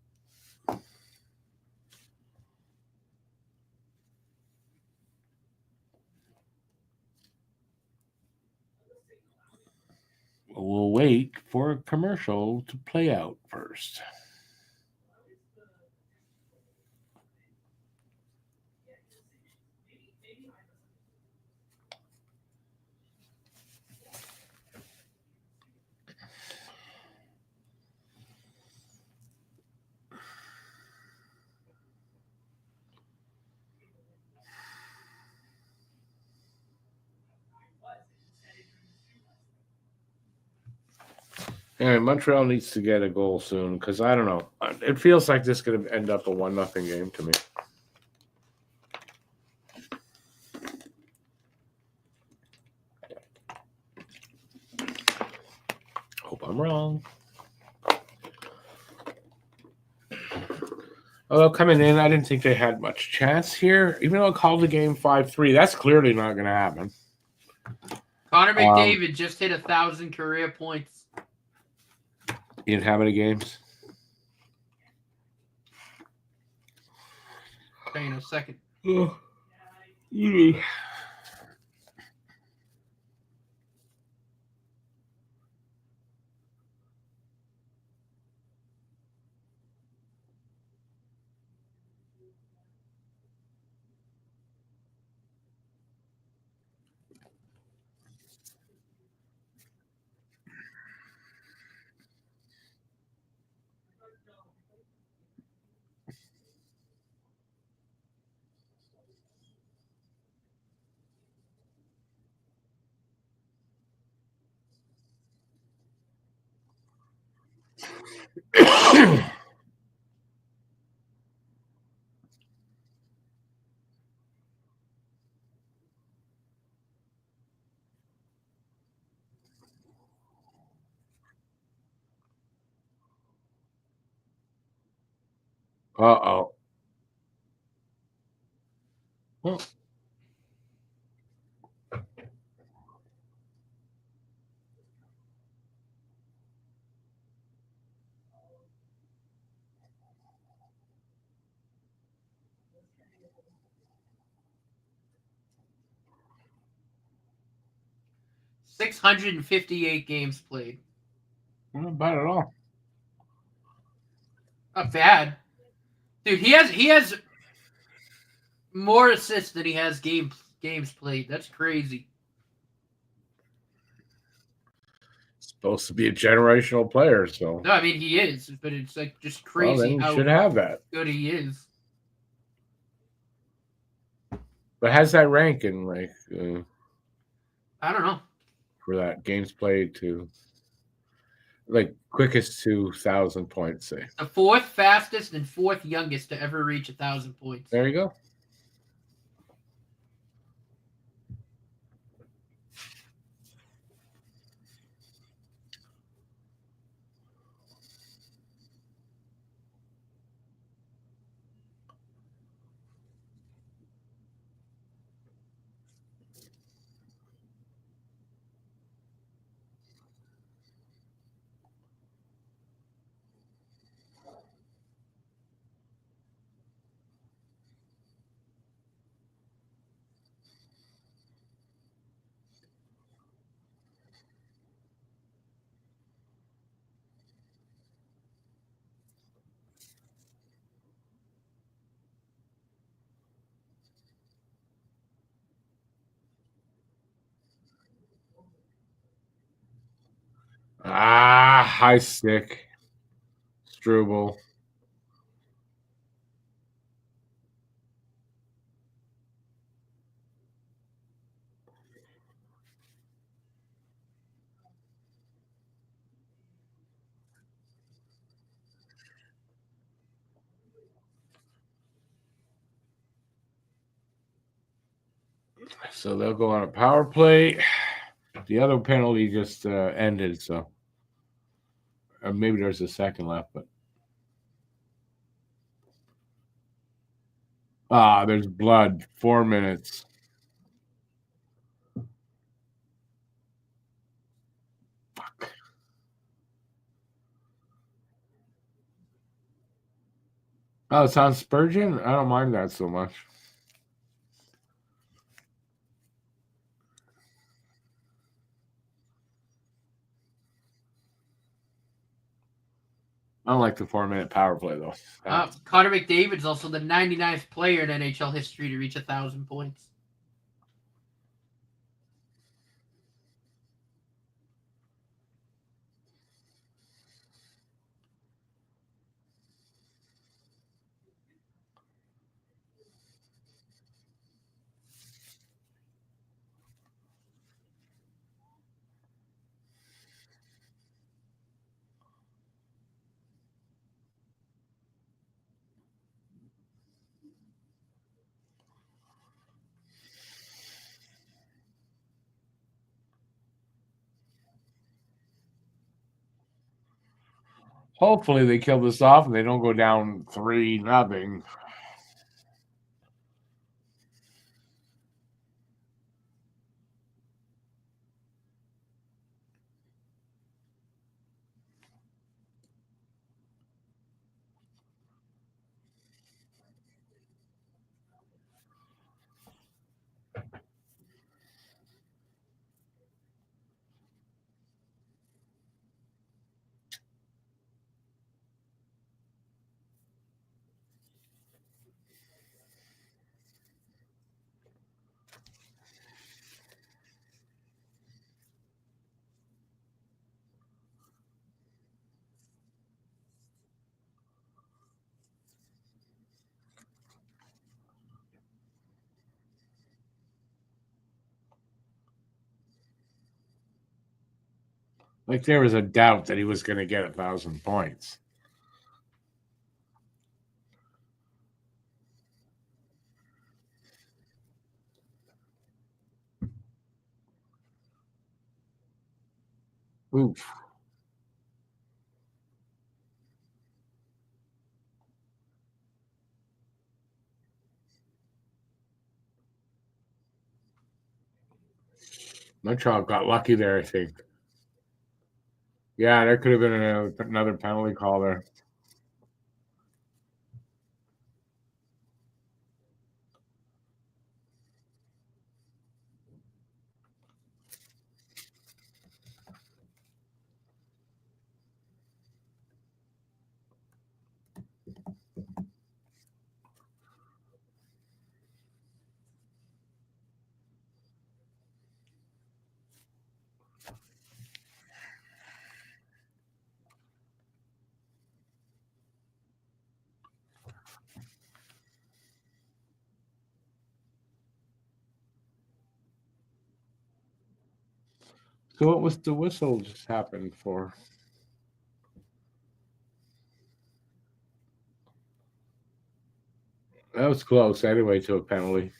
We'll wait for a commercial to play out first. Anyway, Montreal needs to get a goal soon because I don't know. It feels like this could end up a 1-0 game to me. Hope I'm wrong. Although coming in, I didn't think they had much chance here. Even though I called the game 5-3, that's clearly not going to happen. Connor McDavid just hit 1,000 career points. In how many games? Tell you in a second. Uh-oh. Well, 658 games played. not bad at all. Not bad. Dude, he has more assists than he has games played. That's crazy. Supposed to be a generational player, so. No, I mean he is, but it's like just crazy Well, then you how should have that. good he is. But how's that rank in like I don't know. for that games played to like quickest to 1,000 points? Say The fourth fastest and fourth youngest to ever reach 1,000 points. there you go. High stick. Struble. So they'll go on a power play. The other penalty just ended, so maybe there's a second left, but there's blood. 4 minutes. Fuck. Oh, it's on Spurgeon? I don't mind that so much. I don't like the 4-minute power play though. Connor McDavid's also the 99th player in NHL history to reach 1,000 points. Hopefully they kill this off and they don't go down 3-0. Like there was a doubt that he was going to get 1,000 points. Oof. Montreal got lucky there, I think. Yeah, there could have been another penalty call there. So what was the whistle just happened for? That was close anyway to a penalty.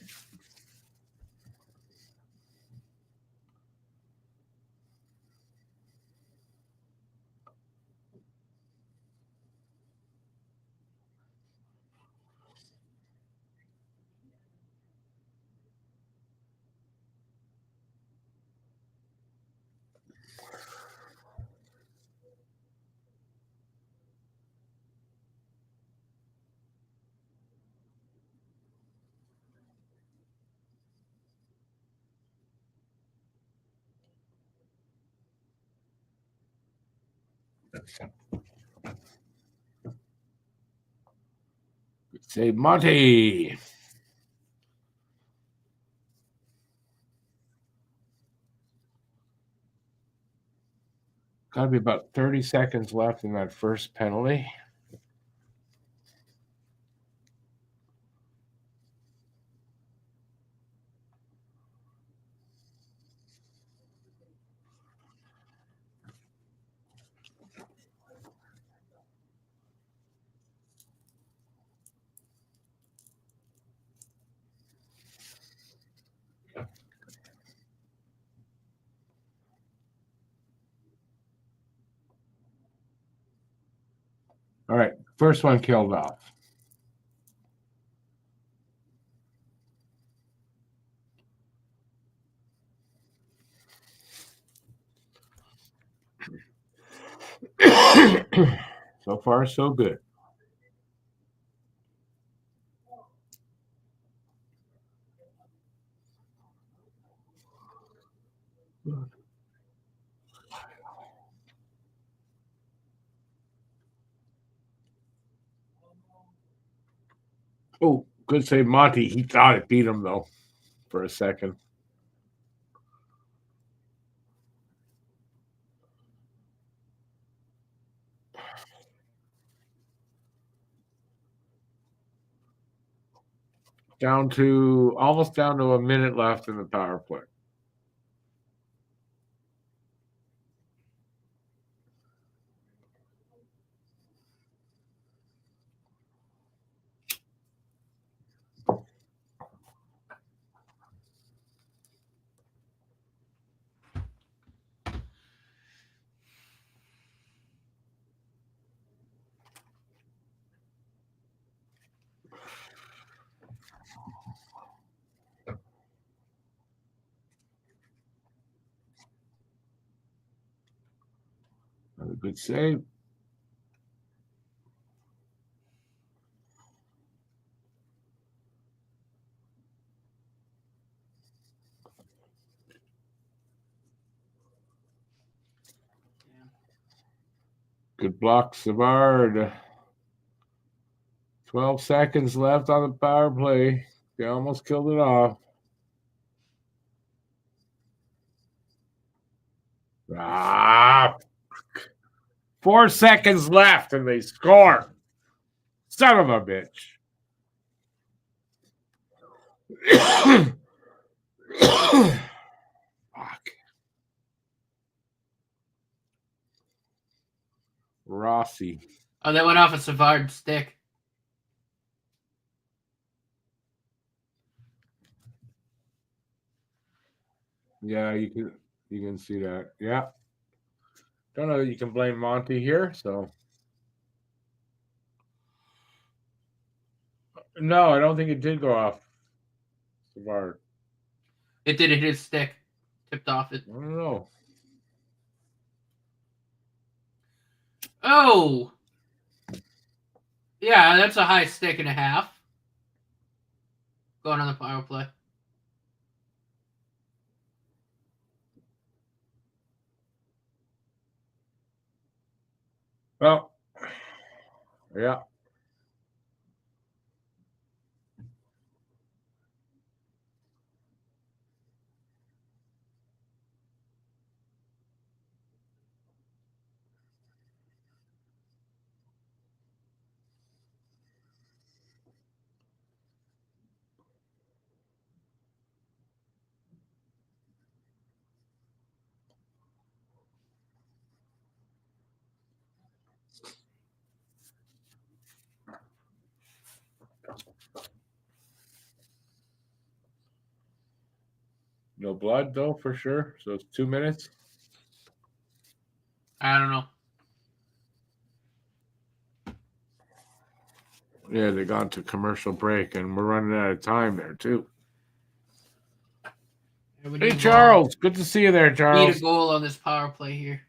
Say Monty. Got to be about 30 seconds left in that first penalty. All right, first one killed off. So far, so good. Oh, good save, Monty. He thought it beat him, though, for a second. Almost down to a minute left in the power play. Another good save. Good block, Savard. 12 seconds left on the power play. They almost killed it off. Ah, 4 seconds left and they score. Son of a bitch. Fuck. Rossi. Oh, that went off a Savard stick. Yeah, you can see that. Yeah. Don't know that you can blame Monty here, so no, I don't think it did go off Savard. It did hit his stick. Tipped off it. I don't know. Oh! Yeah, that's a high stick and a half. Going on the power play. Well, yeah. No blood though, for sure. So it's 2 minutes. I don't know. Yeah, they gone to commercial break, and we're running out of time there too. Hey, Charles, good to see you there, Charles. Need a goal on this power play here.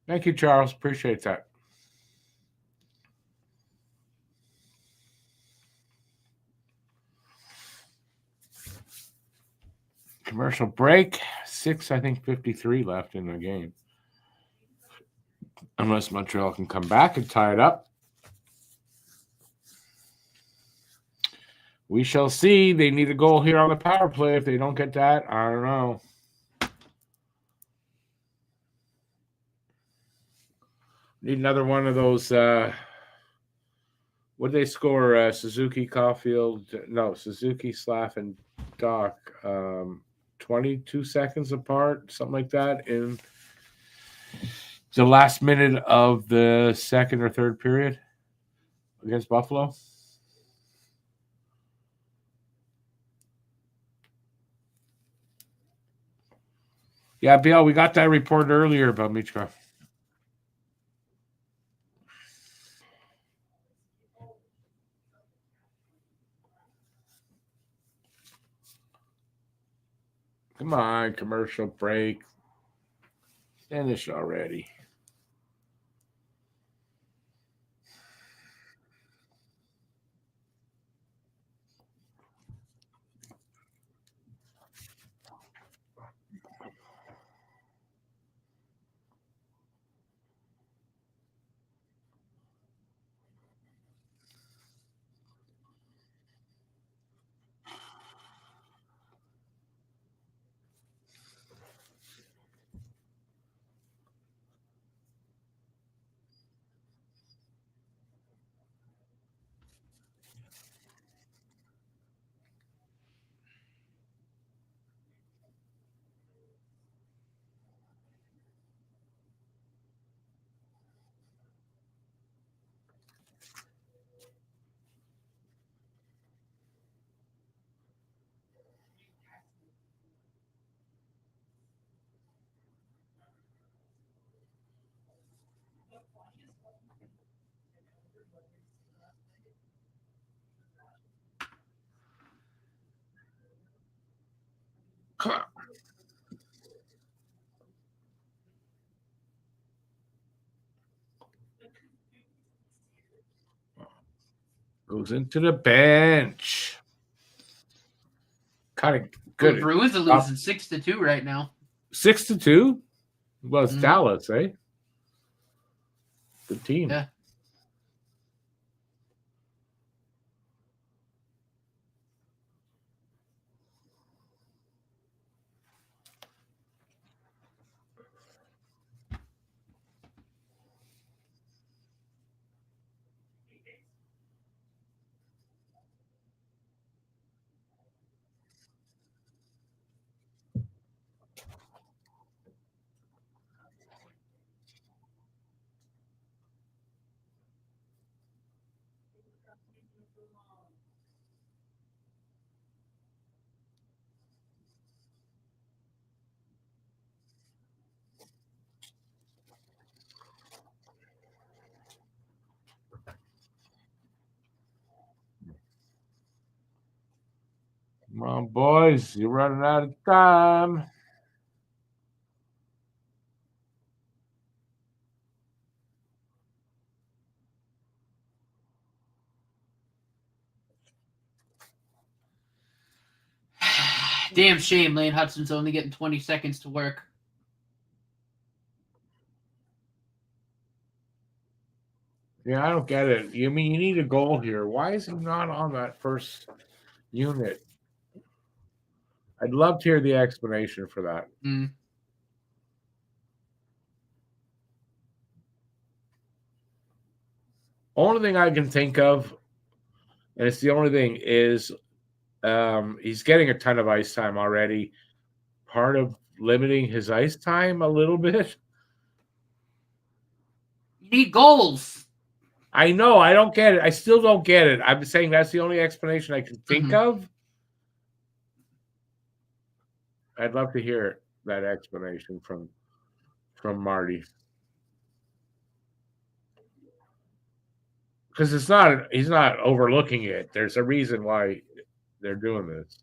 Thank you, Charles. Appreciate that. Commercial break. 6:53 left in the game. Unless Montreal can come back and tie it up. We shall see. They need a goal here on the power play. If they don't get that, I don't know. Need another one of those. What did they score? Suzuki, Caulfield. No, Suzuki, Slav, and Doc. 22 seconds apart, something like that, in the last minute of the second or third period against Buffalo. Yeah, Bill, we got that report earlier about Michka. Come on, commercial break. Finish already. Goes into the bench. Kind of good. The Bruins are losing 6-2 right now. 6-2? Well, it's Dallas, eh? Good team. Yeah. Come on, boys. You're running out of time. Damn shame Lane Hudson's only getting 20 seconds to work. Yeah, I don't get it. You mean you need a goal here. Why is he not on that first unit? I'd love to hear the explanation for that. Only thing I can think of, and it's the only thing, is he's getting a ton of ice time already. Part of limiting his ice time a little bit. You need goals. I know. I don't get it. I still don't get it. I'm saying that's the only explanation I can think of. I'd love to hear that explanation from Marty. Because he's not overlooking it. There's a reason why they're doing this.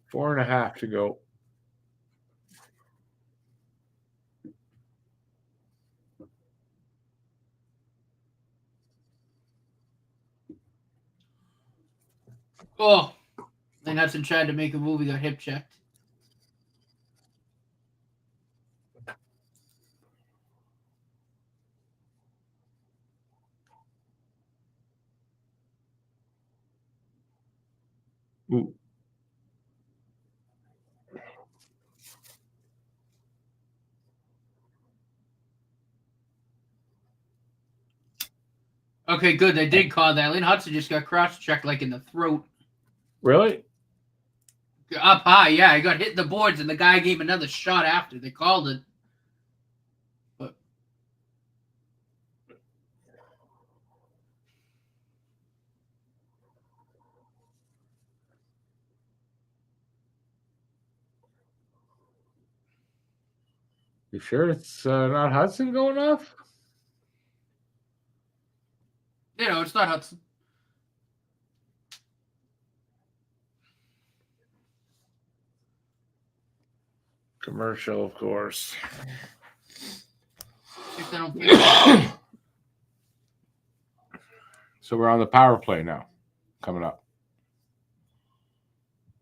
Four and a half to go. Oh, Lane Hudson tried to make a move. He got hip checked. Ooh. Okay, good. They did call that. Lane Hudson just got cross-checked like in the throat. Really? Up high, yeah. He got hit in the boards, and the guy gave another shot after. They called it. But You sure it's not Hudson going off? It's not Hudson. Commercial, of course. So we're on the power play now, coming up. Is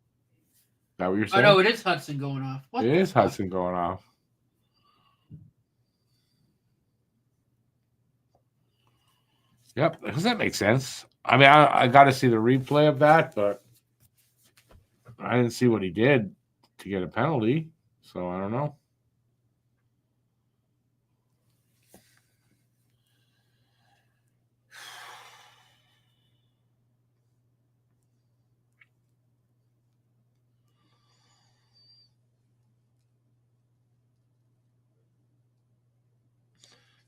that what you're saying? Oh, no, it is Hudson going off. It is Hudson going off. Yep, does that make sense? I mean, I got to see the replay of that, but I didn't see what he did to get a penalty, so I don't know.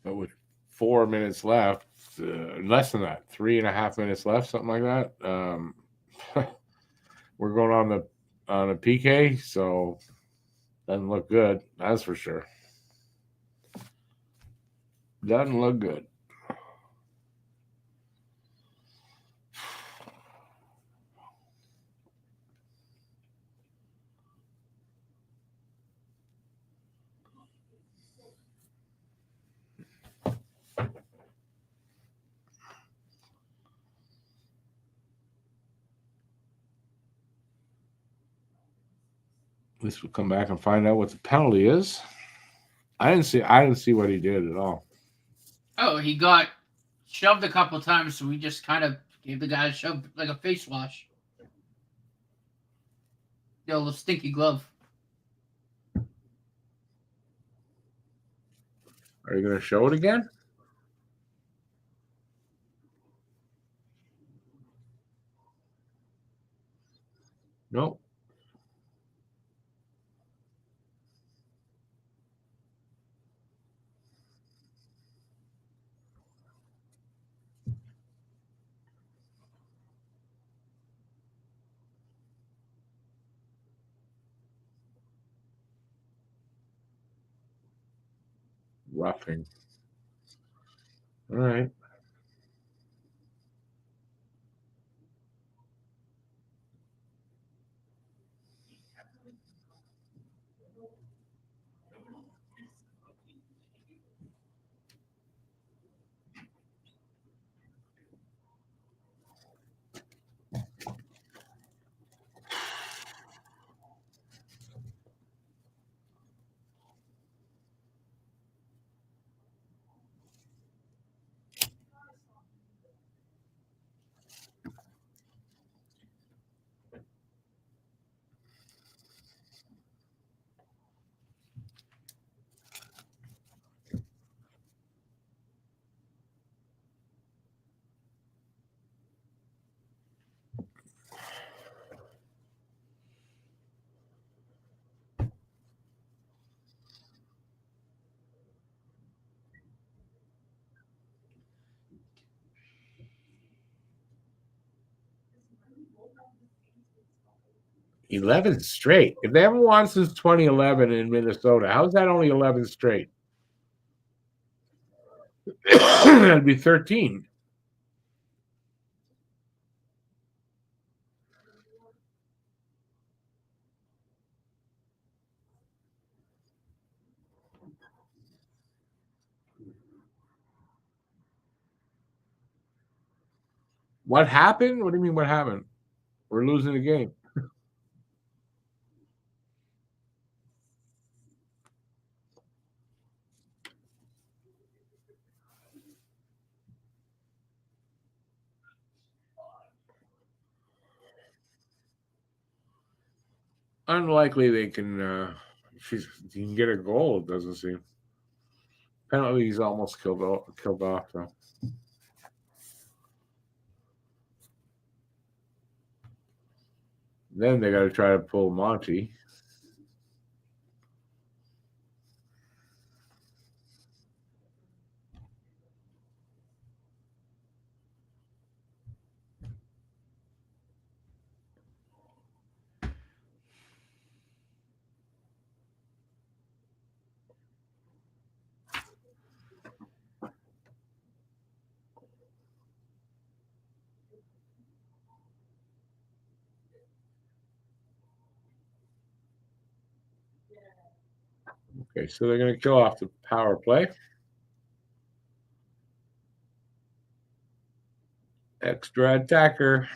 But with 4 minutes left, less than that, 3.5 minutes left, something like that. We're going on a PK, so doesn't look good. That's for sure. Doesn't look good. At least we'll come back and find out what the penalty is. I didn't see what he did at all. Oh, he got shoved a couple times, so we just kind of gave the guy a shove like a face wash. The old stinky glove. Are you going to show it again? Nope. Roughing. All right. $11 straight. If they haven't won since 2011 in Minnesota, how's that only 11 straight? That'd be 13. What happened? What do you mean what happened? We're losing the game. Unlikely they can you can get a goal, it doesn't seem. Penalty's almost killed off though. Then they got to try to pull Monty. Okay, so they're going to kill off the power play. Extra attacker.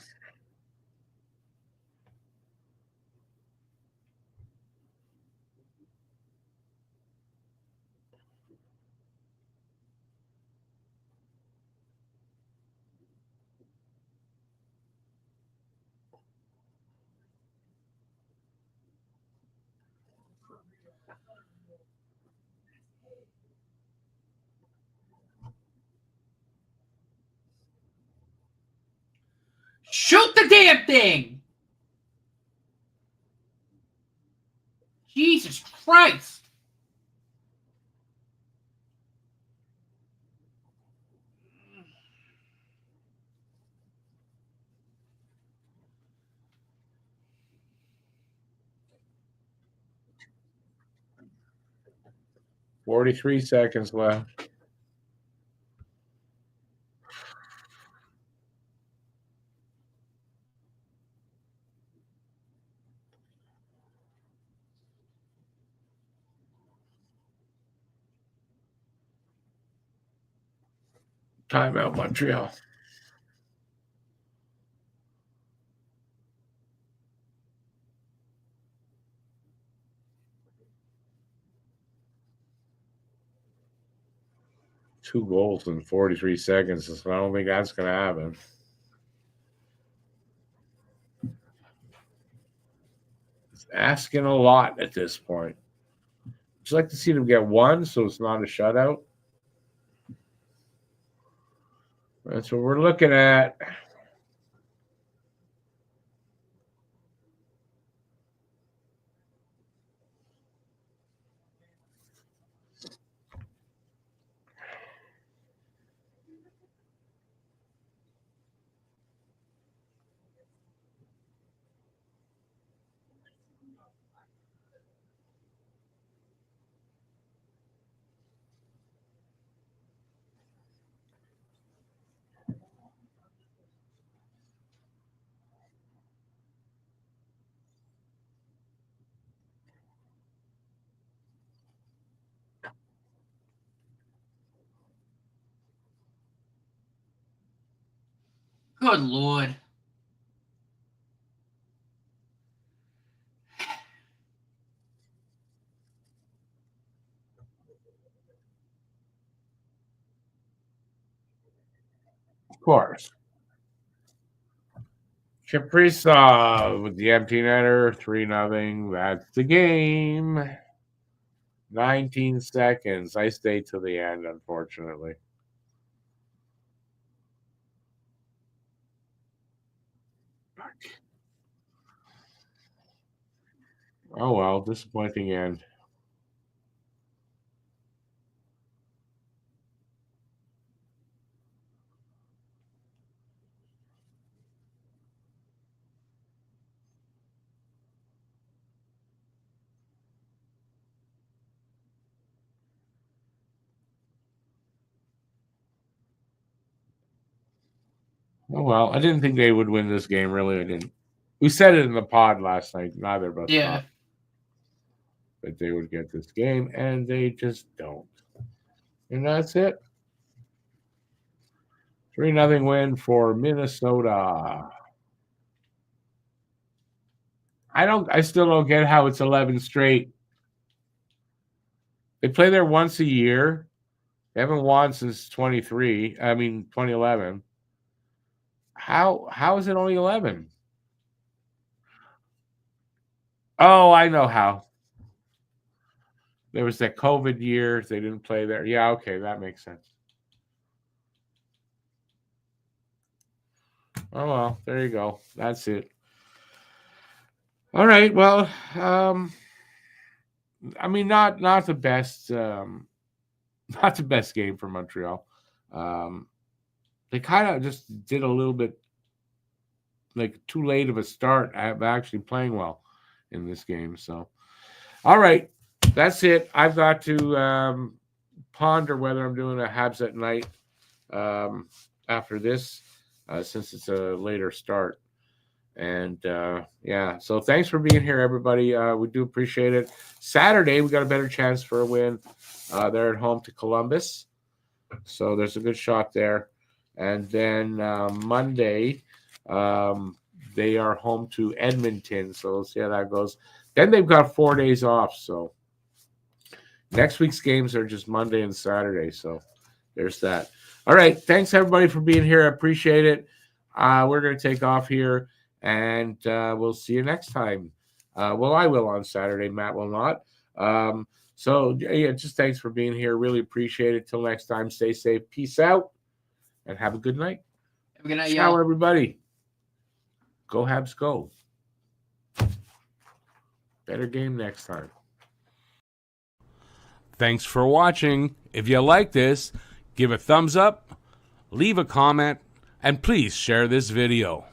Shoot the damn thing! Jesus Christ! $43 seconds left. Timeout, Montreal. Two goals in 43 seconds. So I don't think that's going to happen. It's asking a lot at this point. Would you like to see them get one so it's not a shutout? That's what we're looking at. Good Lord. Of course. Kaprizov with the empty netter, 3-0. That's the game. 19 seconds. I stayed to the end, unfortunately. Oh well, disappointing end. Oh well, I didn't think they would win this game. Really, I didn't. We said it in the pod last night. Neither of us thought that they would get this game, and they just don't. And that's it. 3-0 win for Minnesota. I still don't get how it's 11 straight. They play there once a year. They haven't won since 2011. How is it only 11? Oh, I know how. There was that COVID year. They didn't play there. Yeah, okay, that makes sense. Oh well, there you go. That's it. All right. Well, I mean, not the best, not the best game for Montreal. They kind of just did a little bit like too late of a start at actually playing well in this game. So, all right, that's it. I've got to ponder whether I'm doing a Habs at night after this, since it's a later start. And yeah, so thanks for being here, everybody. We do appreciate it. Saturday, we got a better chance for a win. They're at home to Columbus, so there's a good shot there. And then Monday, they are home to Edmonton, so we'll see how that goes. Then they've got 4 days off, so next week's games are just Monday and Saturday, so there's that. All right, thanks everybody for being here. I appreciate it. We're going to take off here, and we'll see you next time. Well, I will on Saturday. Matt will not. So, yeah, just thanks for being here. Really appreciate it. Till next time, stay safe. Peace out, and have a good night. Have a good night, Ciao, y'all. everybody. Go Habs, go. Better game next time. Thanks for watching. If you like this, give a thumbs up, leave a comment, and please share this video.